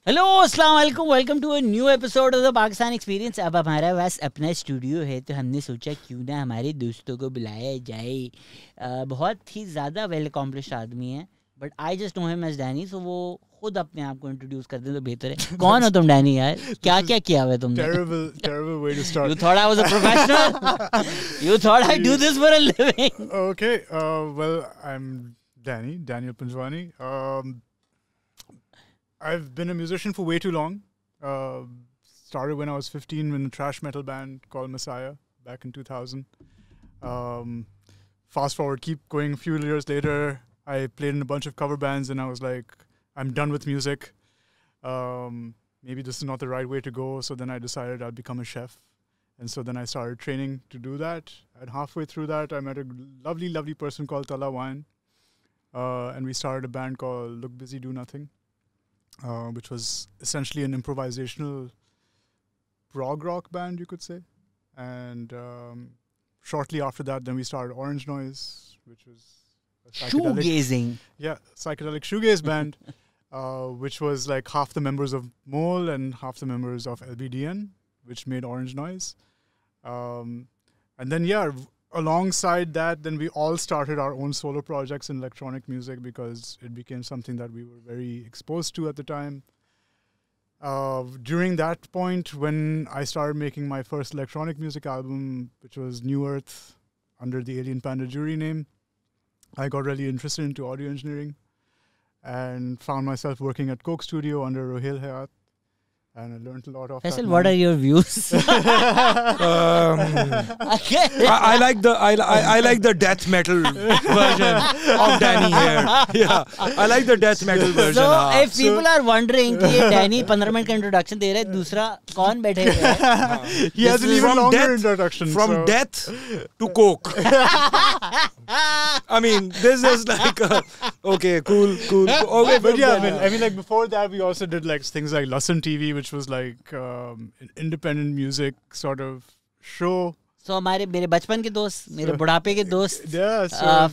Hello अस्सलाम वालेकुम, welcome to a new episode of the Pakistan experience. अब हमारे पास अपना स्टूडियो है तो हमने सोचा क्यों ना हमारे दोस्तों को बुलाया जाए। बहुत ही ज़्यादा वेल अकॉम्प्लिश्ड आदमी है, but I just know him as Danny, so वो खुद अपने आप को इंट्रोड्यूस कर दे तो बेहतर है। कौन हो तुम डैनी यार? क्या क्या किया हुआ है तुमने? Terrible way to start. You thought I was a professional? You thought I do this for a living? Okay, well, I'm Daniel Panjwani. I've been a musician for way too long. Started when I was 15 in a thrash metal band called Messiah back in 2000. Fast forward, keep going a few years later, I played in a bunch of cover bands and I was like, I'm done with music. Maybe this is not the right way to go. So then I decided I'd become a chef. And so then I started training to do that. And halfway through that, I met a lovely, lovely person called Tala Wine. And we started a band called Look Busy Do Nothing, which was essentially an improvisational prog rock band, you could say. And shortly after that, then we started Orange Noise, which was a Shoegazing. psychedelic shoegaze band, which was like half the members of Mole and half the members of LBDN, which made Orange Noise. And then, alongside that, then we all started our own solo projects in electronic music because it became something that we were very exposed to at the time. During that point, when I started making my first electronic music album, which was New Earth, under the Alien Panda Jury name, I got really interested into audio engineering and found myself working at Coke Studio under Rohil Hayat. And I learned a lot of Faisal, what are your views? I like the death metal version of Danny here. Yeah, I like the death metal version. So if people are wondering कि ये Danny 15 minute का introduction दे रहा है, दूसरा कौन बैठे हुए हैं? He has an even longer introduction. From death to coke. I mean, this is like okay, cool. Okay, but yeah, I mean, like before that, we also did like things like Lasan TV, which was like an independent music sort of show. So मेरे बचपन के दोस्त, मेरे बुढ़ापे के दोस्त,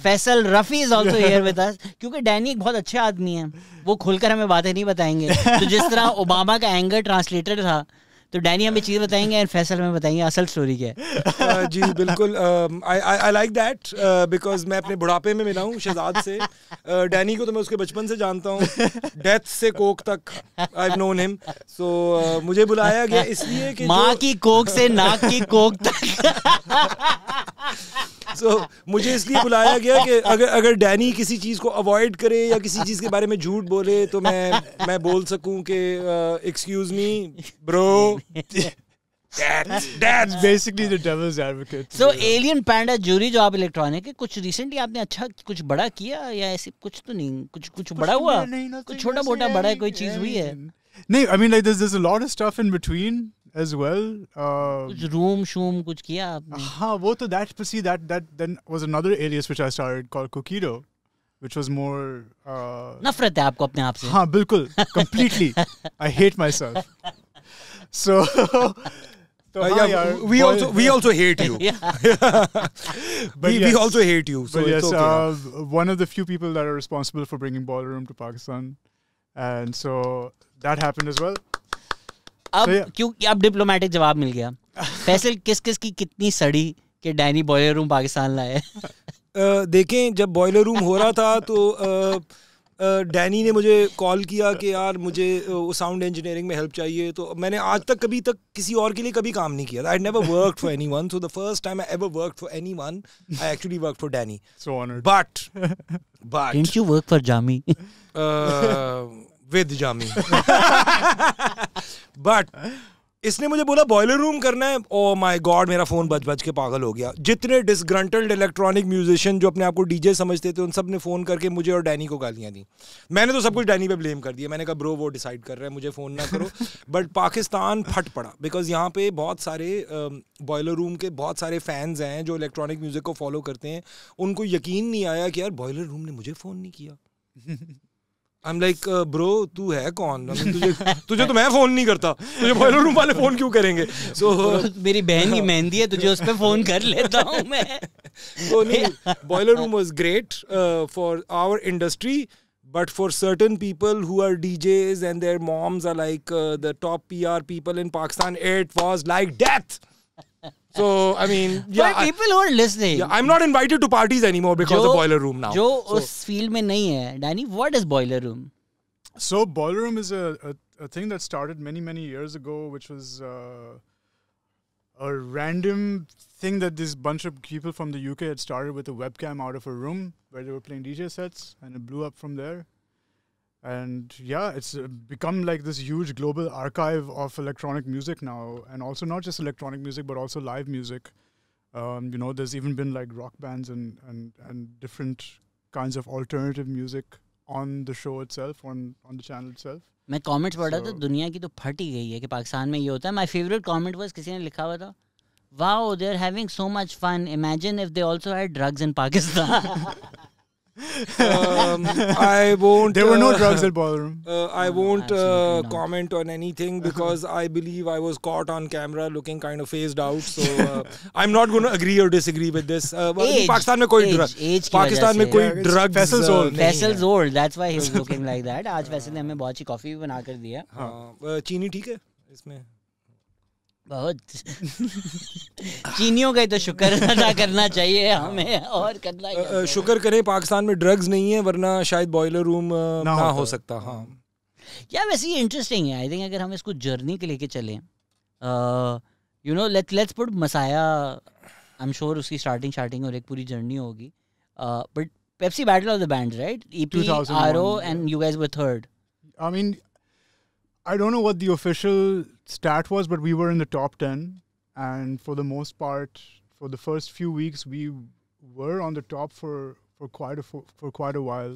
Faisal Rafi is also here with us. क्योंकि Danny एक बहुत अच्छे आदमी है, वो खुलकर हमें बातें नहीं बताएंगे। तो जिस तरह ओबामा का एंगर ट्रांसलेटर था, तो डैनी हमें चीज़ बताएंगे और फैसल में बताएंगे असल स्टोरी क्या है। जी बिल्कुल, आई लाइक दैट बिकॉज मैं अपने बुढ़ापे में मिला हूँ शहजाद से। डैनी को तो मैं उसके बचपन से जानता हूँ, डेथ से कोक तक आई हैव नोन हिम। सो मुझे बुलाया गया इसलिए कि माँ की कोक से नाक की कोक तक। So, मुझे इसलिए बुलाया गया कि अगर डैनी किसी चीज़ को अवॉइड करे या किसी चीज़ के बारे में झूठ बोले तो मैं बोल सकूं कि excuse me bro, that's basically the devil's advocate. So Alien Panda Jury जो आप इलेक्ट्रॉनिक है, कुछ रिसेंटली आपने अच्छा कुछ बड़ा किया या ऐसे कुछ तो नहीं, कुछ बड़ा हुआ, कुछ छोटा मोटा बड़ा कोई चीज़ हुई है? नहीं, I mean like there's a lot of stuff in between as well. कुछ रूम शूम कुछ किया आपने? हाँ, वो तो that then was another alias which I started called Kukido, which was more नफरत है आपको अपने आप से? हाँ बिल्कुल, completely. I hate myself. So we also hate you. But we also hate you. So but yes, it's okay. One of the few people that are responsible for bringing Boiler Room to Pakistan, and so that happened as well. अब क्यों अब diplomatic जवाब मिल गया। फैसल किस की कितनी सड़ी कि डैनी बॉयलर रूम पाकिस्तान लाए? देखें, जब बॉयलर रूम हो रहा था तो डैनी ने मुझे कॉल किया कि यार मुझे साउंड इंजीनियरिंग में हेल्प चाहिए। तो मैंने आज तक कभी तक किसी और के लिए कभी काम नहीं किया था। I never worked for anyone, so the first time I ever worked for anyone I actually worked for Danny. So honored. But Didn't you work for Jami? With Jami. But इसने मुझे बोला बॉयलर रूम करना है। Oh my God, मेरा phone बज के पागल हो गया। जितने डिसग्रंटल्ड इलेक्ट्रॉनिक म्यूजिशियन जो अपने आप को डीजे समझते थे, उन सब ने फोन करके मुझे और डैनी को गालियां दी। मैंने तो सब कुछ डैनी पे ब्लेम कर दिया। मैंने कहा ब्रो वो डिसाइड कर रहा है, मुझे फोन ना करो। बट पाकिस्तान फट पड़ा बिकॉज यहाँ पे बहुत सारे बॉयलर रूम के बहुत सारे फैंस हैं जो इलेक्ट्रॉनिक म्यूजिक को फॉलो करते हैं। उनको यकीन नहीं आया कि यार बॉयलर रूम ने मुझे फोन नहीं किया। आई एम लाइक ब्रो तू है कौन? तुझे तो मैं फोन नहीं करता, तुझे बॉयलर रूम वाले फोन क्यों करेंगे? सो मेरी बहन की मेहंदी है, तुझे उस पे फोन कर लेता हूँ मैं। तो नहीं, boiler room was great for our industry, But for certain people who are DJs and their moms are like the top PR people in Pakistan, it was like death. So I mean, yeah, but people who are listening, yeah, I'm not invited to parties anymore because of Boiler Room now. जो उस field में नहीं है, Danny, what is Boiler Room? So Boiler Room is a thing that started many years ago, which was a random thing that this bunch of people from the UK had started with a webcam out of a room where they were playing DJ sets, and it blew up from there. And yeah, it's become like this huge global archive of electronic music now, and also not just electronic music but also live music. You know, there's even been like rock bands and different kinds of alternative music on the show itself, on the channel itself. मैं comments पढ़ रहा था, दुनिया की तो फट ही गई है कि पाकिस्तान में ये होता है. माय फेवरेट कमेंट वाज, किसी ने लिखा हुआ था, wow they are having so much fun, imagine if they also had drugs in Pakistan. I won't. There were no drugs at Boiler Room. I won't Absolutely not. comment on anything because I believe I was caught on camera looking kind of phased out. So I'm not going to agree or disagree with this. Pakistan में कोई drug, Pakistan में कोई drugs. Faisal's old. Faisal's old. That's why he was looking like that. आज फैसल ने हमें बहुत अच्छी coffee भी बना कर दिया. हाँ, चीनी ठीक है इसमें. बहुत चीनियों का ही तो शुक्र अदा करना चाहिए हमें, और करना ही शुक्र करें पाकिस्तान में ड्रग्स नहीं है, वरना शायद बॉयलर रूम ना हो सकता. हाँ या वैसे ही इंटरेस्टिंग है. आई थिंक अगर हम इसको जर्नी के लेके चलें, यू नो, लेट्स पुट मसाया, आई एम श्योर उसकी स्टार्टिंग और एक पूरी जर्नी होगी. But Pepsi battle of the Bands, right? EP, RO, and you guys were third. I mean, I don't know what the official stat was, but we were in the top 10, and for the most part, for the first few weeks, we were on the top for quite a while.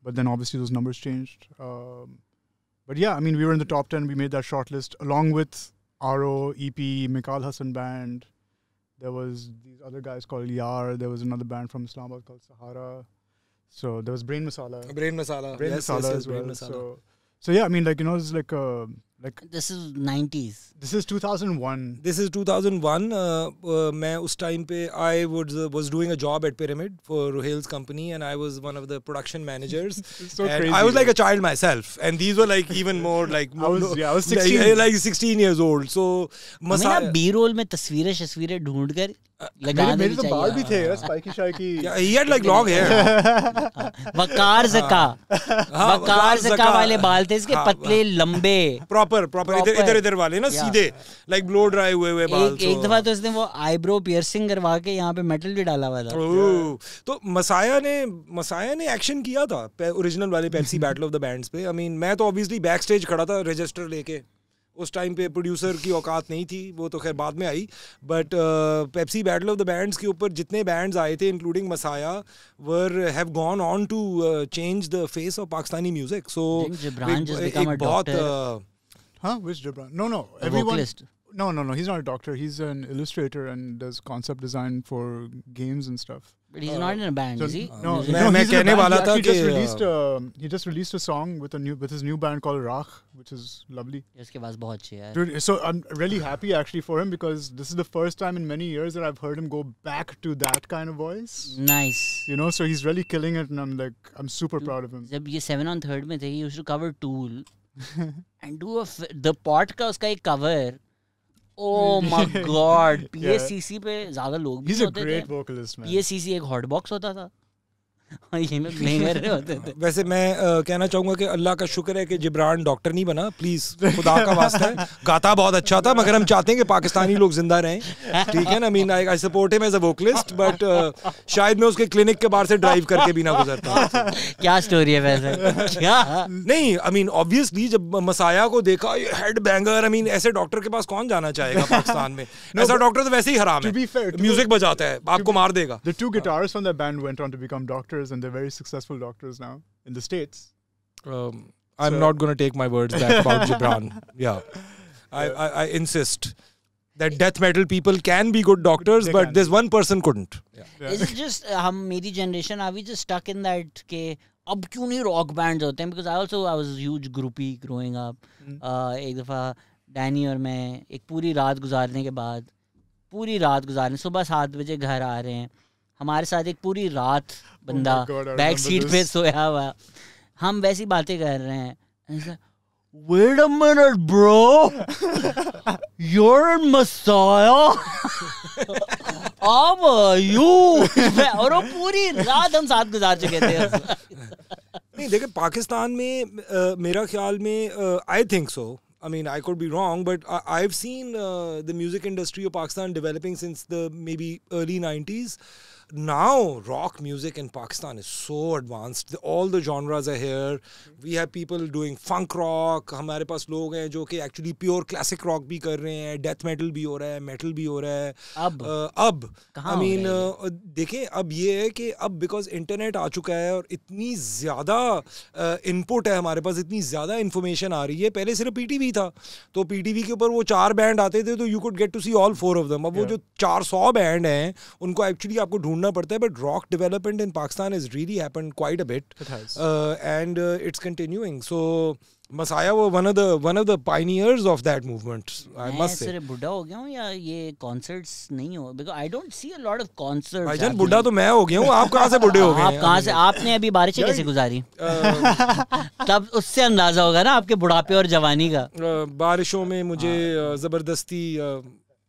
But then obviously those numbers changed. But yeah, I mean, we were in the top 10. We made that shortlist along with RO, EP, Mikal Hassan Band. There was these other guys called Yar. There was another band from Islamabad called Sahara. So there was Brain Masala. Brain Masala Yes, as well. Masala. So yeah, I mean, like, you know, it's like This is 90s. This is 2001. This is 2001. मैं उस time पे I was doing a job at Pyramid for Ruhail's company, and I was one of the production managers. So and crazy. I was like a child myself, and these were like even more like I was 16. like 16 years old. So हमें ना B-roll में तस्वीरें ढूंढ कर मेरे तो बाल भी थे स्पाइकी शाइकी. Yeah, he had like long hair. Waqar Zaka वाले बाल थे इसके, पतले लंबे, proper इधर वाले ना, सीधे like blow dry हुए बाल. एक दफा तो इसने वो आईब्रो पियर्सिंग करवा के यहाँ पे मेटल भी डाला हुआ था. तो मसाया ने एक्शन किया था ओरिजिनल वाले Pepsi battle of the bands पे. आई मीन, मैं तो ऑब्वियसली बैक स्टेज खड़ा था रजिस्टर लेके. उस टाइम पे प्रोड्यूसर की औकात नहीं थी, वो तो खैर बाद में आई. But Pepsi battle of the bands के ऊपर जितने बैंड्स आए थे इंक्लूडिंग मसाया have gone on to change the face of Pakistani music. So एक बहुत which Gibran? No, everyone. No, he's not a doctor. He's an illustrator and does concept design for games and stuff. But he's not in a band, is he? No, मैं कहने वाला था कि he just released a song with his new band called Rakh, which is lovely. इसके पास बहुत अच्छी है. Dude, so I'm really happy actually for him, because this is the first time in many years that I've heard him go back to that kind of voice. Nice. You know, so he's really killing it, and I'm super proud of him. जब ये 7 on 3rd में थे, he used to cover Tool and do the Pot का उसका एक cover. Oh my God! PACC पे ज़्यादा लोग भी होते थे. He's a great vocalist, man. PACC एक hot box होता था. ये में प्ले कर रहे होते थे. वैसे मैं कहना चाहूंगा कि अल्लाह का शुक्र है कि जिब्रान डॉक्टर नहीं बना. प्लीज, खुदा का वास्ता है, गाता बहुत अच्छा था, मगर हम चाहते हैं कि पाकिस्तानी लोग जिंदा रहें. ठीक है ना? I mean, I support him as a vocalist, but शायद मैं उसके क्लिनिक के बाहर से ड्राइव करके भी ना गुजरता. क्या स्टोरी है वैसे? क्या नहीं, आई मीन ऑब्वियसली जब मसाया को देखा, हेड बैंगर, आई मीन ऐसे डॉक्टर के पास कौन जाना चाहेगा पाकिस्तान में? ऐसा डॉक्टर तो वैसे ही हराम है, म्यूजिक बजाता है, आपको मार देगा. The 2 guitarists from that band went on to become doctors, and they're very successful doctors now in the States. I'm not going to take my words back about Gibran. Yeah. I insist that death metal people can be good doctors, but this one person couldn't. It's just मेरी generation, are we just stuck in that के अब क्यों नहीं rock bands होते हैं? Because I was a huge groupie growing up. एक दफ़ा Danny और मैं एक पूरी रात गुजारने के बाद, सुबह 7 बजे घर आ रहे हैं, हमारे साथ एक पूरी रात बंदा बैक सीट पे सोया हुआ. हम वैसी बातें कर रहे हैं, ऐसा wait a minute bro, you're in Messiah, how are you? और वो पूरी रात हम साथ गुजार चुके थे. नहीं देखिए पाकिस्तान में मेरा ख्याल में I think so, I mean, I could be wrong, but I've seen the music industry of Pakistan developing since the maybe early 90s. Now, rock music in Pakistan is so advanced. All the genres are here. We have people doing funk rock. हमारे पास लोग हैं जो कि actually pure classic rock भी कर रहे हैं, death metal भी हो रहा है, metal भी हो रहा है. अब I mean, देखें अब ये है कि अब because internet आ चुका है और इतनी ज़्यादा input है हमारे पास, इतनी ज़्यादा information आ रही है. पहले सिर्फ PTV था, तो PTV के ऊपर वो 4 बैंड आते थे, तो you could get to see all 4 of them. अब वो जो 400 बैंड हैं, उनको actually आपको ढूंढना पड़ता है. But rock development in Pakistan has really happened quite a bit. It has. And it's continuing. So Messiah was one of the pioneers of that movement, I must say. मैं बुढ़ा हो गया हूँ या ये concerts नहीं हो, because I don't see a lot of concerts. भाईजान बुढ़ा तो मैं हो गया हूँ, आप कहाँ से बुढ़े हो गए? आप कहाँ से? आपने अभी बारिशें कैसे गुजारी? तब उससे अंदाजा होगा ना आपके बुढ़ापे और जवानी का. बारिशों में मुझे जबरदस्ती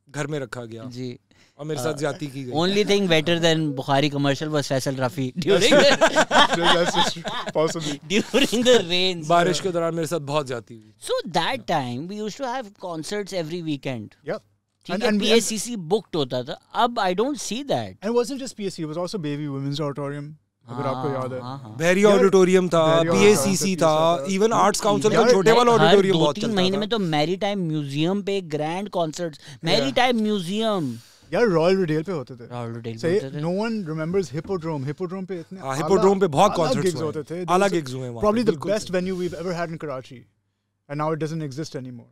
घर में रखा गया जी, और मेरे साथ ज्यादती की गई. Only thing better than Bukhari commercial was Faisal Rafi during the rains. बारिश के दौरान मेरे साथ बहुत ज्यादती हुई. So that time we used to have concerts every weekend. Yep. ठीक है, PSCC booked होता था. अब I don't see that. And it wasn't just PSC, it was also Baby Women's Auditorium. अगर आपको याद है. बहरी ऑडिटोरियम था, PACC था, इवन आर्ट्स काउंसिल का छोटे वाला ऑडिटोरियम बहुत चलता था. 2-3 महीने में तो मैरीटाइम म्यूजियम पे ग्रैंड कॉन्सर्ट्स, मैरीटाइम म्यूजियम यार रॉयल रिडेल पे होते थे. रॉयल रिडेल पे होते थे. No one remembers Hippodrome. Hippodrome पे इतने हिप्पोड्रोम पे बहुत कॉन्सर्ट्स होते थे. अलग गिग्स हुए वहाँ. Probably the best venue we've ever had in Karachi, and now it doesn't exist anymore.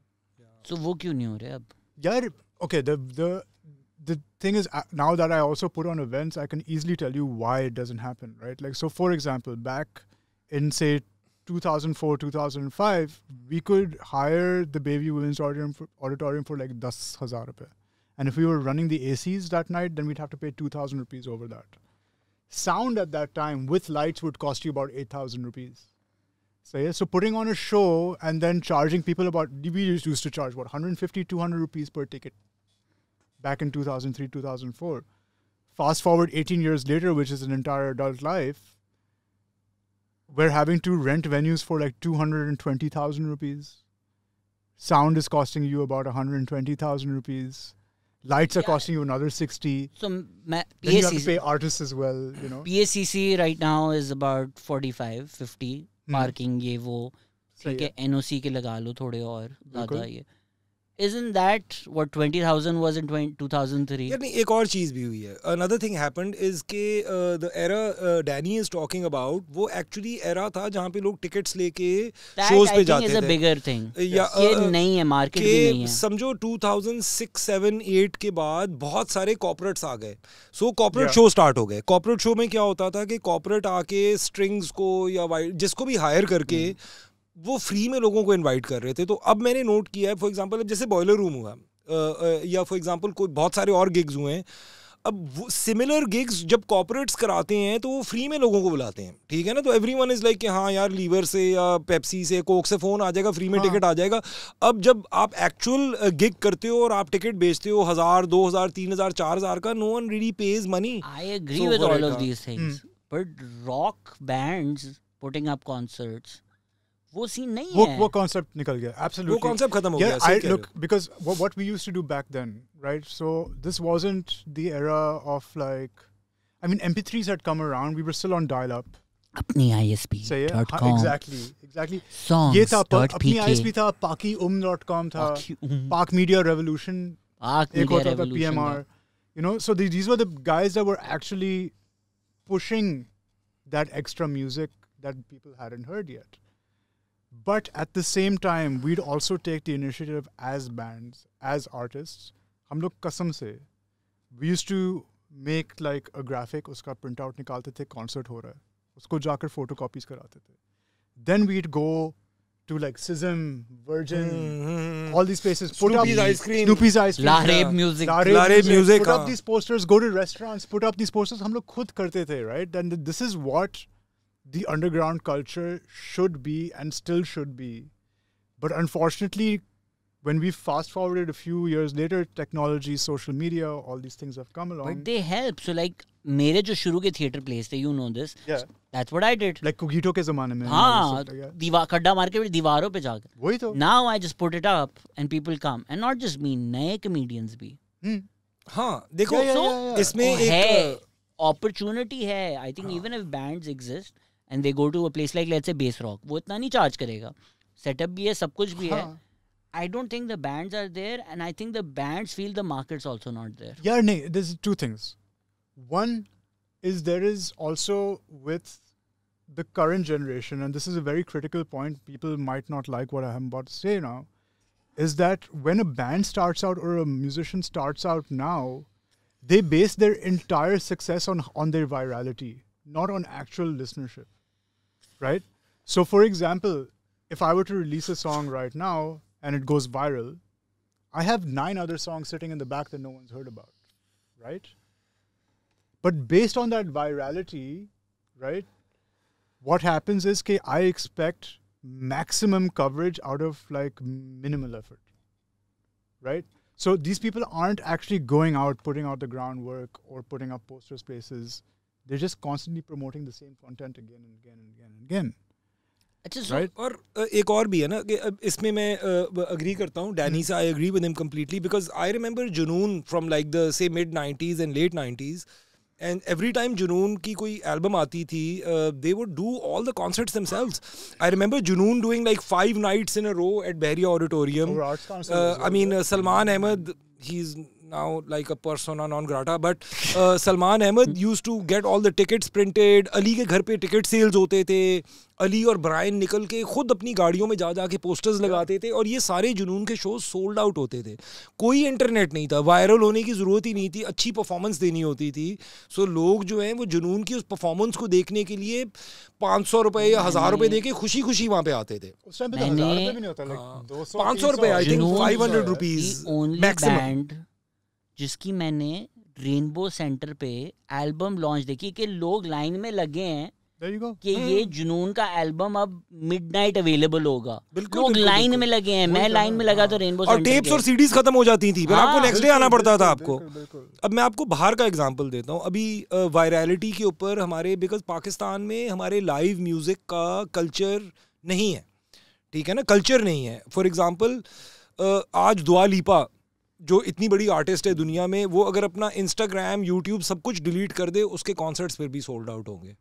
So वो क्यों नहीं हो रहे अब? यार okay, the thing is, now that I also put on events, I can easily tell you why it doesn't happen, right? Like, so for example, back in say 2004, 2005, we could hire the Baby Women's Auditorium for like 10,000 rupees. And if we were running the ACs that night, then we'd have to pay 2,000 rupees over that. Sound at that time with lights would cost you about 8,000 rupees. So yeah, so putting on a show and then charging people about, we used to charge what, 150, 200 rupees per ticket back in 2003, 2004. Fast forward 18 years later, which is an entire adult life, we're having to rent venues for like 220,000 rupees. Sound is costing you about 120,000 rupees. Lights are costing you another 60. So then you have to pay artists as well, you know. PACC right now is about 45, 50. Parking ये वो, ठीक है, NOC के लगा लो थोड़े और ज़्यादा ये. Isn't that what 20,000 was in 2003? यार नहीं, एक और चीज़ भी हुई है. Another thing happened is कि the era Danny is talking about, वो actually era था जहाँ पे लोग tickets लेके shows पे जाते थे. That I think is a bigger thing. या ये नहीं है, market भी नहीं है. समझो 2006, 7, 8 के बाद बहुत सारे corporates आ गए. So corporate show start हो गए. Corporate show में क्या होता था कि corporate आके strings को या जिसको भी hire करके वो फ्री में लोगों को इनवाइट कर रहे थे. तो अब मैंने नोट किया है, फॉर एग्जांपल जैसे बॉयलर रूम हुआ या फॉर एग्जांपल कोई बहुत सारे और गिग्स हुए हैं. अब सिमिलर गिग्स जब कॉर्पोरेट्स कराते हैं तो वो फ्री में लोगों को बुलाते हैं, ठीक है ना. तो एवरीवन इज लाइक कि हाँ यार लीवर से या पेप्सी से कोक से फ़ोन आ जाएगा, फ्री में टिकट आ जाएगा. अब जब आप एक्चुअल गिग करते हो और आप टिकट बेचते हो 1,000, 2,000, 3,000, 4,000 का, no one really pays money. I agree with all of these things, but rock bands putting up concerts, वो सीन नहीं है. वो कॉन्सेप्ट निकल गया. Absolutely. वो कॉन्सेप्ट खत्म हो गया. Look, because what we used to do back then, right? So this wasn't the era of like, I mean, MP3s had come around. We were still on dial-up. अपनी ISP.com. Exactly. ये था अपनी ISP था, pakium.com था, Pak Media Revolution. एक होता था PMR. You know, so these were the guys that were actually pushing that extra music that people hadn't heard yet. But at the same time, we'd also take the initiative as bands, as artists. हम लोग कसम से, we used to make like a graphic, उसका print out निकालते थे, concert हो रहा है, उसको जाकर photocopies कराते थे. Then we'd go to like Sism, Virgin, all these places. Snoopy's Ice Cream. Snoopy's Ice Cream. Lareb Music. Lareb Music. Put up these posters, go to restaurants, put up these posters. हम लोग खुद करते थे, right? And this is what the underground culture should be and still should be. But unfortunately, when we fast forwarded a few years later, technology, social media, all these things have come along. But they help. So like मेरे जो शुरू के theatre plays थे, you know this. Yeah. That's what I did. Like Kukido के ज़माने में. हाँ, दीवार खड्डा मार के दीवारों पे जाकर. वही तो. Now I just put it up and people come, and not just me, नए comedians भी. हाँ, देखो इसमें एक opportunity है. I think even if bands exist and they go to a place like let's say Bass Rock, वो इतना नहीं charge करेगा. Setup भी है, सब कुछ भी है. I don't think the bands are there, and I think the bands feel the market's also not there. Yeah, no, there's two things. One is there is also with the current generation, and this is a very critical point, people might not like what I'm about to say now, is that when a band starts out or a musician starts out now, they base their entire success on their virality, not on actual listenership, right? So for example, if I were to release a song right now, and it goes viral, I have 9 other songs sitting in the back that no one's heard about, right? But based on that virality, right, what happens is that I expect maximum coverage out of like minimal effort, right? So these people aren't actually going out, putting out the groundwork or putting up posters places. They're just constantly promoting the same content again and again and again and again. Right? और एक और भी है ना कि इसमें मैं agree करता हूँ डैनी से. I agree with him completely because I remember Junoon from like the say mid 90s and late 90s, and every time Junoon की कोई एल्बम आती थी they would do all the concerts themselves. I remember Junoon doing like 5 nights in a row at Bahria Auditorium. I mean Salman Ahmed, he's now like a persona non grata, but Salman Ahmed used to get all the tickets printed. Ali के घर पे ticket sales होते थे. अली और Brian निकल के खुद अपनी गाड़ियों में जा के पोस्टर्स लगाते थे, और ये सारे जुनून के शोज सोल्ड आउट होते थे. कोई इंटरनेट नहीं था, वायरल होने की ज़रूरत ही नहीं थी, अच्छी परफॉर्मेंस देनी होती थी. सो लोग जो हैं वो जुनून की उस परफॉर्मेंस को देखने के लिए 500 रुपए या 1000 रुपए दे के खुशी खुशी वहाँ पे आते थे. 500 रुपए, आई थिंक 500 रुपीज मैक्सिमम. जिसकी मैंने रेनबो सेंटर पे एल्बम लॉन्च देखी कि लोग लाइन में लगे हैं कि ये जुनून का एल्बम अब मिडनाइट अवेलेबल होगा. लोग लाइन में लगे हैं. मैं लाइन में लगा तो रेनबो और टेप्स और सीडीज खत्म हो जाती थी, फिर आपको नेक्स्ट डे आना पड़ता था आपको. अब मैं आपको बाहर का एग्जांपल देता हूँ. अभी वायरलिटी के ऊपर हमारे, बिकॉज पाकिस्तान में हमारे लाइव म्यूजिक का कल्चर नहीं है, ठीक है ना, कल्चर नहीं है. फॉर एग्जाम्पल आज दुआ लिपा जो इतनी बड़ी आर्टिस्ट है दुनिया में, वो अगर अपना इंस्टाग्राम यूट्यूब सब कुछ डिलीट कर दे, उसके कॉन्सर्ट्स फिर भी सोल्ड आउट होंगे.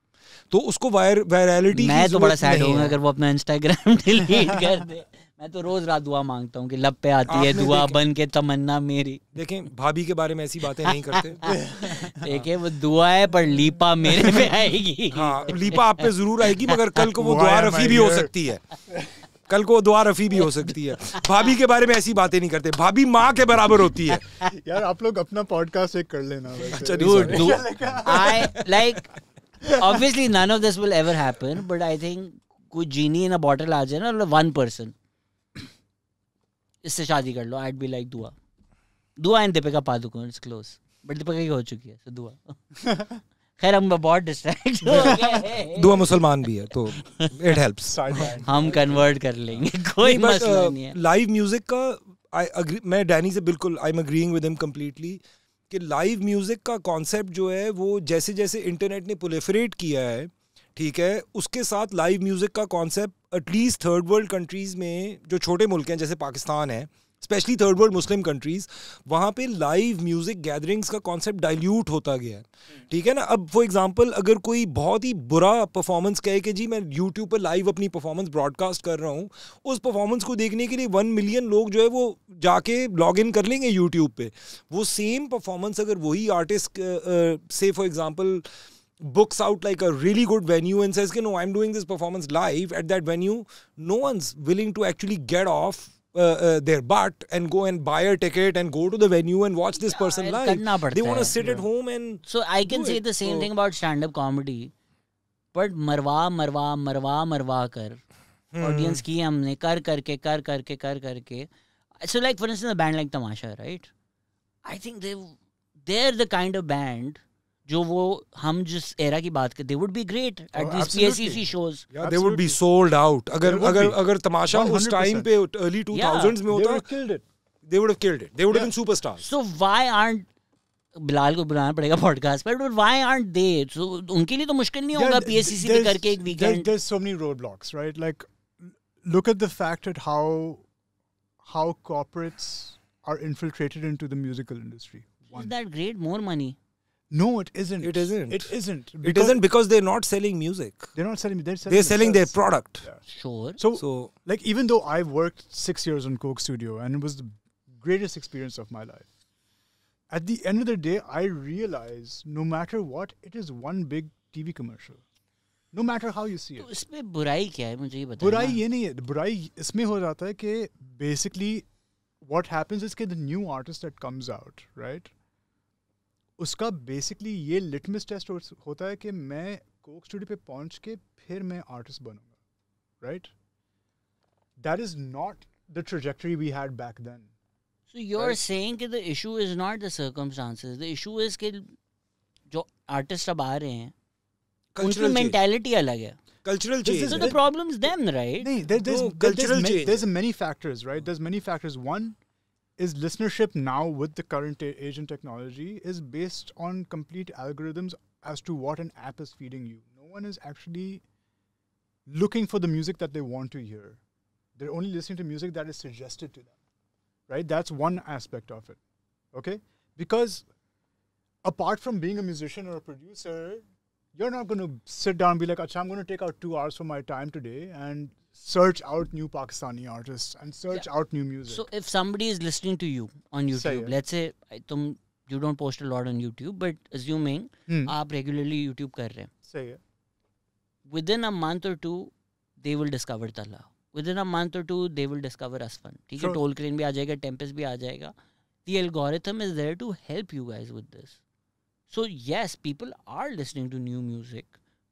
तो उसको वायरलिटी, मैं तो बड़ा सैड होऊंगा अगर वो अपना इंस्टाग्राम डिलीट कर दे. मैं तो रोज रात दुआ मांगता हूँ कि लब पे आती है दुआ बन के तमन्ना मेरी. देखें भाभी के बारे में ऐसी बातें नहीं करते. देखिए वो दुआ है पर लीपा मेरे पे आएगी. हाँ, लीपा आप पे जरूर आएगी, मगर कल को वो दुआ रफी भी हो सकती है. कल को दुआ रफी भी हो सकती है. भाभी के बारे में ऐसी बातें नहीं करते. भाभी माँ के बराबर होती है. यार आप लोग अपना पॉडकास्ट एक कर लेना. I like obviously none of this will ever happen, but I think कोई जीनी इन अ बॉटल आ जाए ना, 1 person इससे शादी कर लो, I'd be like दुआ and Deepika Padukone is close, but Deepika की हो चुकी है, so दुआ. खैर हम बहुत डिस्ट्रैक्ट हो गए. दुआ मुसलमान भी है तो इट हेल्प्स. हम कन्वर्ट कर लेंगे, कोई मसला नहीं है. लाइव म्यूजिक का मैं डैनी से बिल्कुल I am agreeing with him completely कि लाइव म्यूजिक का कॉन्सेप्ट जो है वो जैसे जैसे इंटरनेट ने प्रोलिफरेट किया है, ठीक है, उसके साथ लाइव म्यूजिक का concept at least third world countries में, जो छोटे मुल्क हैं जैसे पाकिस्तान है, specially third world Muslim countries, वहाँ पे लाइव म्यूजिक गैदरिंग्स का कॉन्सेप्ट डाइल्यूट होता गया है, ठीक है ना. अब फॉर एग्जांपल अगर कोई बहुत ही बुरा परफॉर्मेंस कहे कि जी मैं यूट्यूब पर लाइव अपनी परफॉर्मेंस ब्रॉडकास्ट कर रहा हूँ, उस परफॉर्मेंस को देखने के लिए 1 मिलियन लोग जो है वो जाके लॉग इन कर लेंगे यूट्यूब पे. वो सेम परफॉर्मेंस अगर वही आर्टिस्ट से for example books out like a really good venue and says, no, I'm doing this performance live at that venue, no one's willing to actually get off their butt and go and buy a ticket and go to the venue and watch this person live. They want to sit at home and so I can say the same thing about stand-up comedy, but मरवा कर audience की हमने कर करके so like for instance a band like Tamasha, right? I think they're the kind of band जो वो हम जिस एरा की बात करते, would be great at these PSEC shows. Yeah, they would be sold out. अगर तमाशा उस टाइम पे early 2000s में होता, they would have killed it. They would have been superstars. So why aren't Bilal को बुलाना पड़ेगा पॉडकास्ट पर, but why aren't they? So उनके लिए तो मुश्किल नहीं होगा PSEC पे करके एक weekend. There's so many roadblocks, right? Like, look at the fact at how corporates are infiltrated into the musical industry. Is that great? More money? No, it isn't. It isn't. It isn't. It isn't because they're not selling music. They're not selling. They're selling their product. Yeah. Sure. So, like, even though I worked 6 years on Coke Studio and it was the greatest experience of my life, at the end of the day, I realized no matter what, it is one big TV commercial. No matter how you see it. तो इसमें बुराई क्या है, मुझे ये बताइए. बुराई ये नहीं है. बुराई इसमें हो जाता है कि basically what happens is कि the new artist that comes out, right? उसका basically ये litmus test होता है कि मैं कोक स्टूडियो पे पहुंच के फिर मैं आर्टिस्ट बनूंगा, right? That is not the trajectory we had back then. So you're saying that the issue is not the circumstances. The issue is कि जो आर्टिस्ट अब आ रहे हैं उनकी मेंटालिटी अलग है. Cultural change. So the problem is them, right? There's many factors, right? There's many factors. One is listenership now with the current age and technology is based on complete algorithms as to what an app is feeding you. No one is actually looking for the music that they want to hear. They're only listening to music that is suggested to them. Right? That's one aspect of it. Okay? Because apart from being a musician or a producer, you're not going to sit down and be like, Achha, I'm going to take out 2 hours from my time today and search out new Pakistani artists and search out new music. So if somebody is listening to you on YouTube, let's say you don't post a lot on YouTube, but assuming आप regularly YouTube कर रहे हैं. सही है. Within a month or two, they will discover Tala. Within a month or two, they will discover Asfan. ठीक है, Toll Crane भी आ जाएगा, Tempest भी आ जाएगा. The algorithm is there to help you guys with this. So yes, people are listening to new music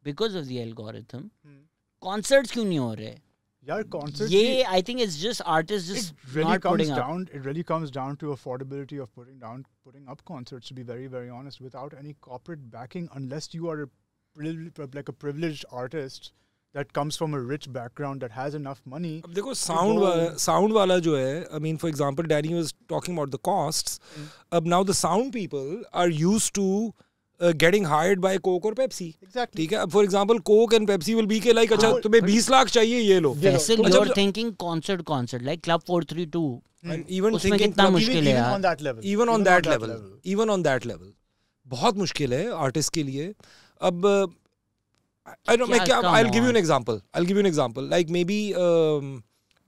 because of the algorithm. Concerts क्यों नहीं हो रहे? यार concerts. ये I think it's just artists just not putting up. It really comes down to affordability of putting up concerts. To be very, very honest, without any corporate backing, unless you are like a privileged artist that comes from a rich background that has enough money. अब देखो sound वाला जो है, I mean, for example, Danny was talking about the costs. अब now the sound people are used to getting hired by Coke or Pepsi. Exactly. ठीक है, अब for example, Coke and Pepsi will be के like, अच्छा तुम्हें 20 लाख चाहिए ये लो. Faisal, you're thinking concert like Club 432. And even उसमें thinking कितना मुश्किल है यार. Even on that level. बहुत मुश्किल है आर्टिस्ट के लिए. अब I don't know. I'll give you an example. Like maybe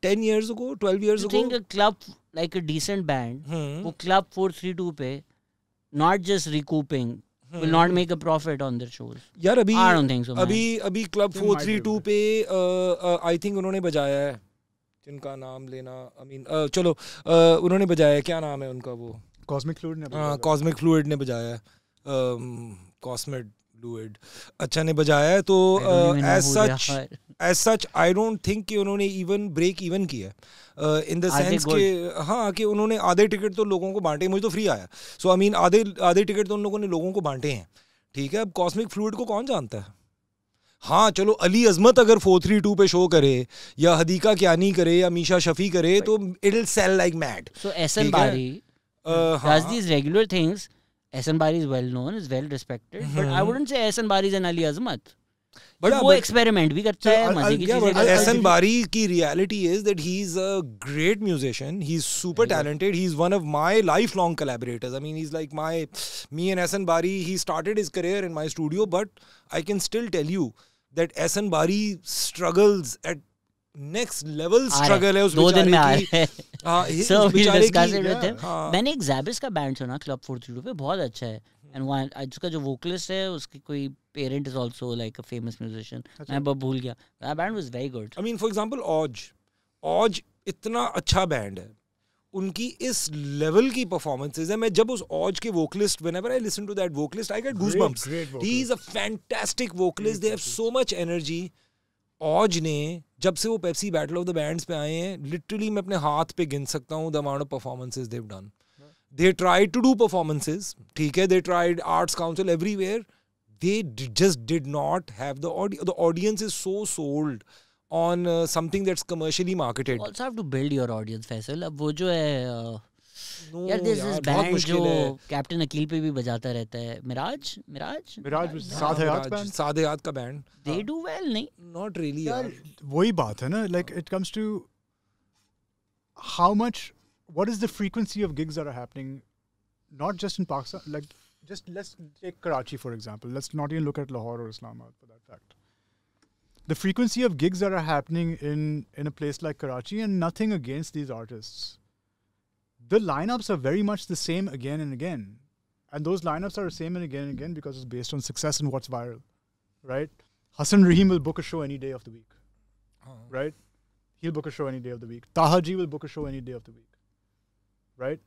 10 years ago, 12 years ago. You think a club, like a decent band, वो Club 432 पे, not just recouping, will not make a profit on their shows. यार अभी I don't think so. अभी Club 432 पे I think उन्होंने बजाया है. जिनका नाम लेना, I mean, चलो उन्होंने बजाया है, क्या नाम है उनका वो? Cosmic Fluid ने बजाया. Cosmic Fluid ने बजाया है. Cosmic Fluid अच्छा ने बजाया है. तो as such I don't think कि उन्होंने even break even किया in the sense कि हाँ कि उन्होंने आधे टिकट तो लोगों को बांटे. मुझे तो फ्री आया. So I mean आधे टिकट तो उन लोगों ने लोगों को बांटे हैं. ठीक है, अब Cosmic Fluid को कौन जानता है? हाँ चलो अली अजमत अगर 432 पे शो करे या हदीका कियानी करे या मीशा शफी करे तो it'll sell like mad. So Ehsan Bari does these regular things. Ehsan Bari is well known, is well respected, but I wouldn't say Ehsan Bari is an Ali Azmat. But वो experiment भी करता है, मजे की चीजें करता है. Ehsan Bari की reality is that he's a great musician. He's super talented. He's one of my lifelong collaborators. I mean, he's like me and Ehsan Bari. He started his career in my studio, but I can still tell you that Ehsan Bari struggles at next level struggle है उस बेचारे की. So we discuss it with him. मैंने एक Zabis का band सुना Club 432 पे, बहुत अच्छा है. And one उसका जो vocalist है उसकी कोई parent is also like a famous musician. मैं अब भूल गया. That band was very good. I mean, for example, Odge इतना अच्छा बैंड है. उनकी इस लेवल की परफॉर्मेंसेज है. मैं जब उस Odge के vocalist, whenever I listen to that vocalist, I get goosebumps. He is a fantastic vocalist. They have so much energy. Odge ने जब से वो Pepsi battle of the bands पे आए हैं, लिटरली मैं अपने हाथ पे गिन सकता हूँ the amount of performances they've done. they tried to do performances, ठीक है, they tried arts council everywhere, they just did not have the audience. The audience is so sold on something that's commercially marketed. You also have to build your audience, Faisal. अब वो जो है No, यार this is बहुत band मुश्किल जो है। Captain Aqeel पे भी बजाता रहता है, मिराज साथ हयात बैंड, सादे हाथ का बैंड, दे डू वेल नहीं? not really यार यार। वही बात है ना, like it comes to how much, what is the frequency of gigs that are happening, not just in Pakistan, like just let's take Karachi for example, let's not even look at Lahore or Islamabad for that fact. The frequency of gigs that are happening in a place like Karachi, and nothing against these artists, the lineups are very much the same again and again, and those lineups are the same and again because it's based on success and what's viral, right? Hassan Rahim will book a show any day of the week, right? He'll book a show any day of the week. Taha Ji will book a show any day of the week, right?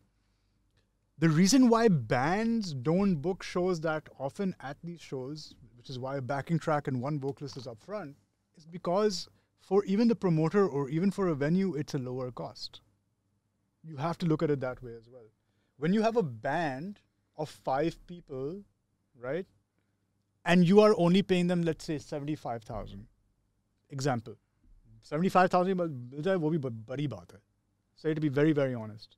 The reason why bands don't book shows that often at these shows, which is why a backing track and one vocalist is up front, is because for even the promoter or even for a venue, it's a lower cost. You have to look at it that way as well. When you have a band of 5 people, right, and you are only paying them, let's say 75,000, example, 75,000 मिल जाए वो भी बड़ी बात है. Say to be very very honest.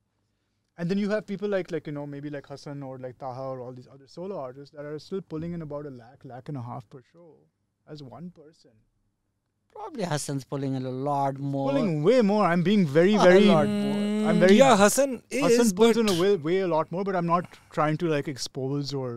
And then you have people like you know, maybe like Hassan or like Taha or all these other solo artists that are still pulling in about $1.5 lakh per show as one person. Probably Hassan's pulling a lot more. Pulling way more. I'm being very A lot more. I'm very. Yeah, Hassan Hassan pulls in but way a lot more, but I'm not trying to like expose or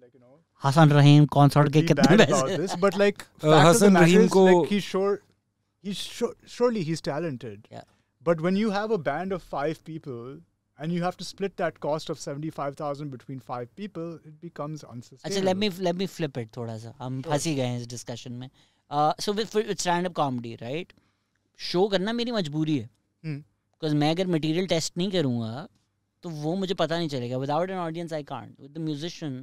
like you know. Hasan Raheem concert के be कितने bad about पैसे? this, but like fact of the Hassan matter Rahim is, को- like surely he's talented. Yeah. But when you have a band of 5 people and you have to split that cost of 75,000 between 5 people, it becomes unsustainable. अच्छा let me flip it थोड़ा सा, हम फंसी गए हैं इस discussion में. So with stand up comedy, right, show करना मेरी मजबूरी है, बिकॉज मैं अगर मटेरियल टेस्ट नहीं करूँगा तो वो मुझे पता नहीं चलेगा. Without an audience I can't. With the musician,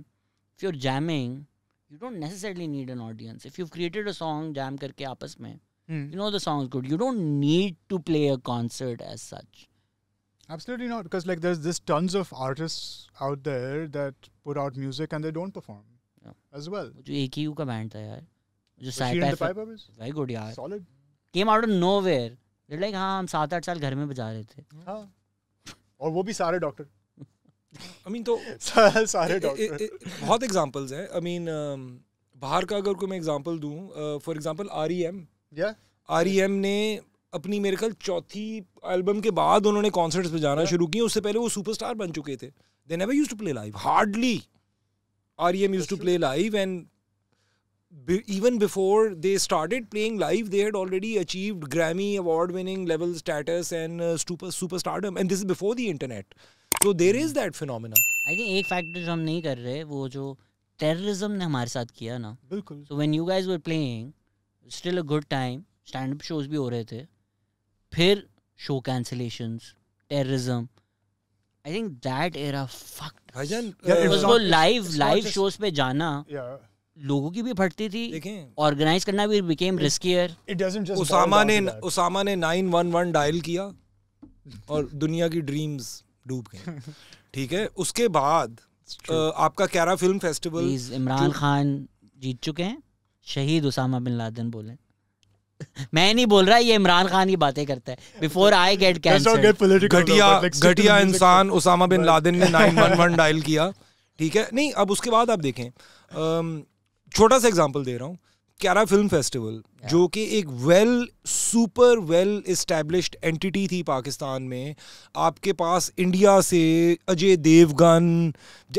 if you are jamming, you don't necessarily need an audience. If you've created a song jam करके आपस में, you know the song is good, you don't need to play a concert as such. Absolutely not, because like there's tons of artists out there that put out music and they don't perform as well. जो AKU का band था यार, जो Rashid and the Pipers? very good यार, Solid. came out of nowhere. They're like हाँ हम 7-8 साल घर में बजा रहे थे. हाँ. और वो भी सारे डॉक्टर. I mean तो सारे डॉक्टर. बहुत एग्जांपल्स हैं. I mean बाहर का अगर कोई मैं एग्जांपल दूं, for example REM. Yeah. REM ने अपनी मेरे ख्याल चौथी एल्बम के बाद उन्होंने कॉन्सर्ट्स पे जाना शुरू किए. उससे पहले वो सुपरस्टार बन चुके थे. They never used to play live. Hardly. REM used to play live, and even before they started playing live, they had already achieved Grammy award-winning level status and superstardom. And this is before the internet. So there is that phenomena. I think एक factor जो हम नहीं कर रहे, वो जो terrorism ने हमारे साथ किया ना. बिल्कुल. So when you guys were playing, still a good time, stand-up shows भी हो रहे थे. फिर show cancellations, terrorism. I think that era fucked. भाईजान Because वो live shows पे जाना, Yeah. लोगों की भी फटती थी. देखें, ऑर्गेनाइज करना भी became riskier. It doesn't just. Usama boil down to that. Usama ने 911 डायल किया और दुनिया की ड्रीम्स डूब गई. ठीक है, उसके बाद आपका Kara film festival. Please, Imran Khan जीत चुके हैं, शहीद उसामा बिन लादेन बोले. मैं नहीं बोल रहा, ये इमरान खान की बातें करता है. Before I get Let's not get cancelled. political. घटिया इंसान उसामा बिन लादेन ने 911 डायल किया. ठीक है, नहीं अब उसके बाद आप देखें, छोटा सा एग्जांपल दे रहा हूँ. कैरा फिल्म फेस्टिवल जो कि एक सुपर वेल एस्टैब्लिश्ड एंटिटी थी पाकिस्तान में. आपके पास इंडिया से अजय देवगन,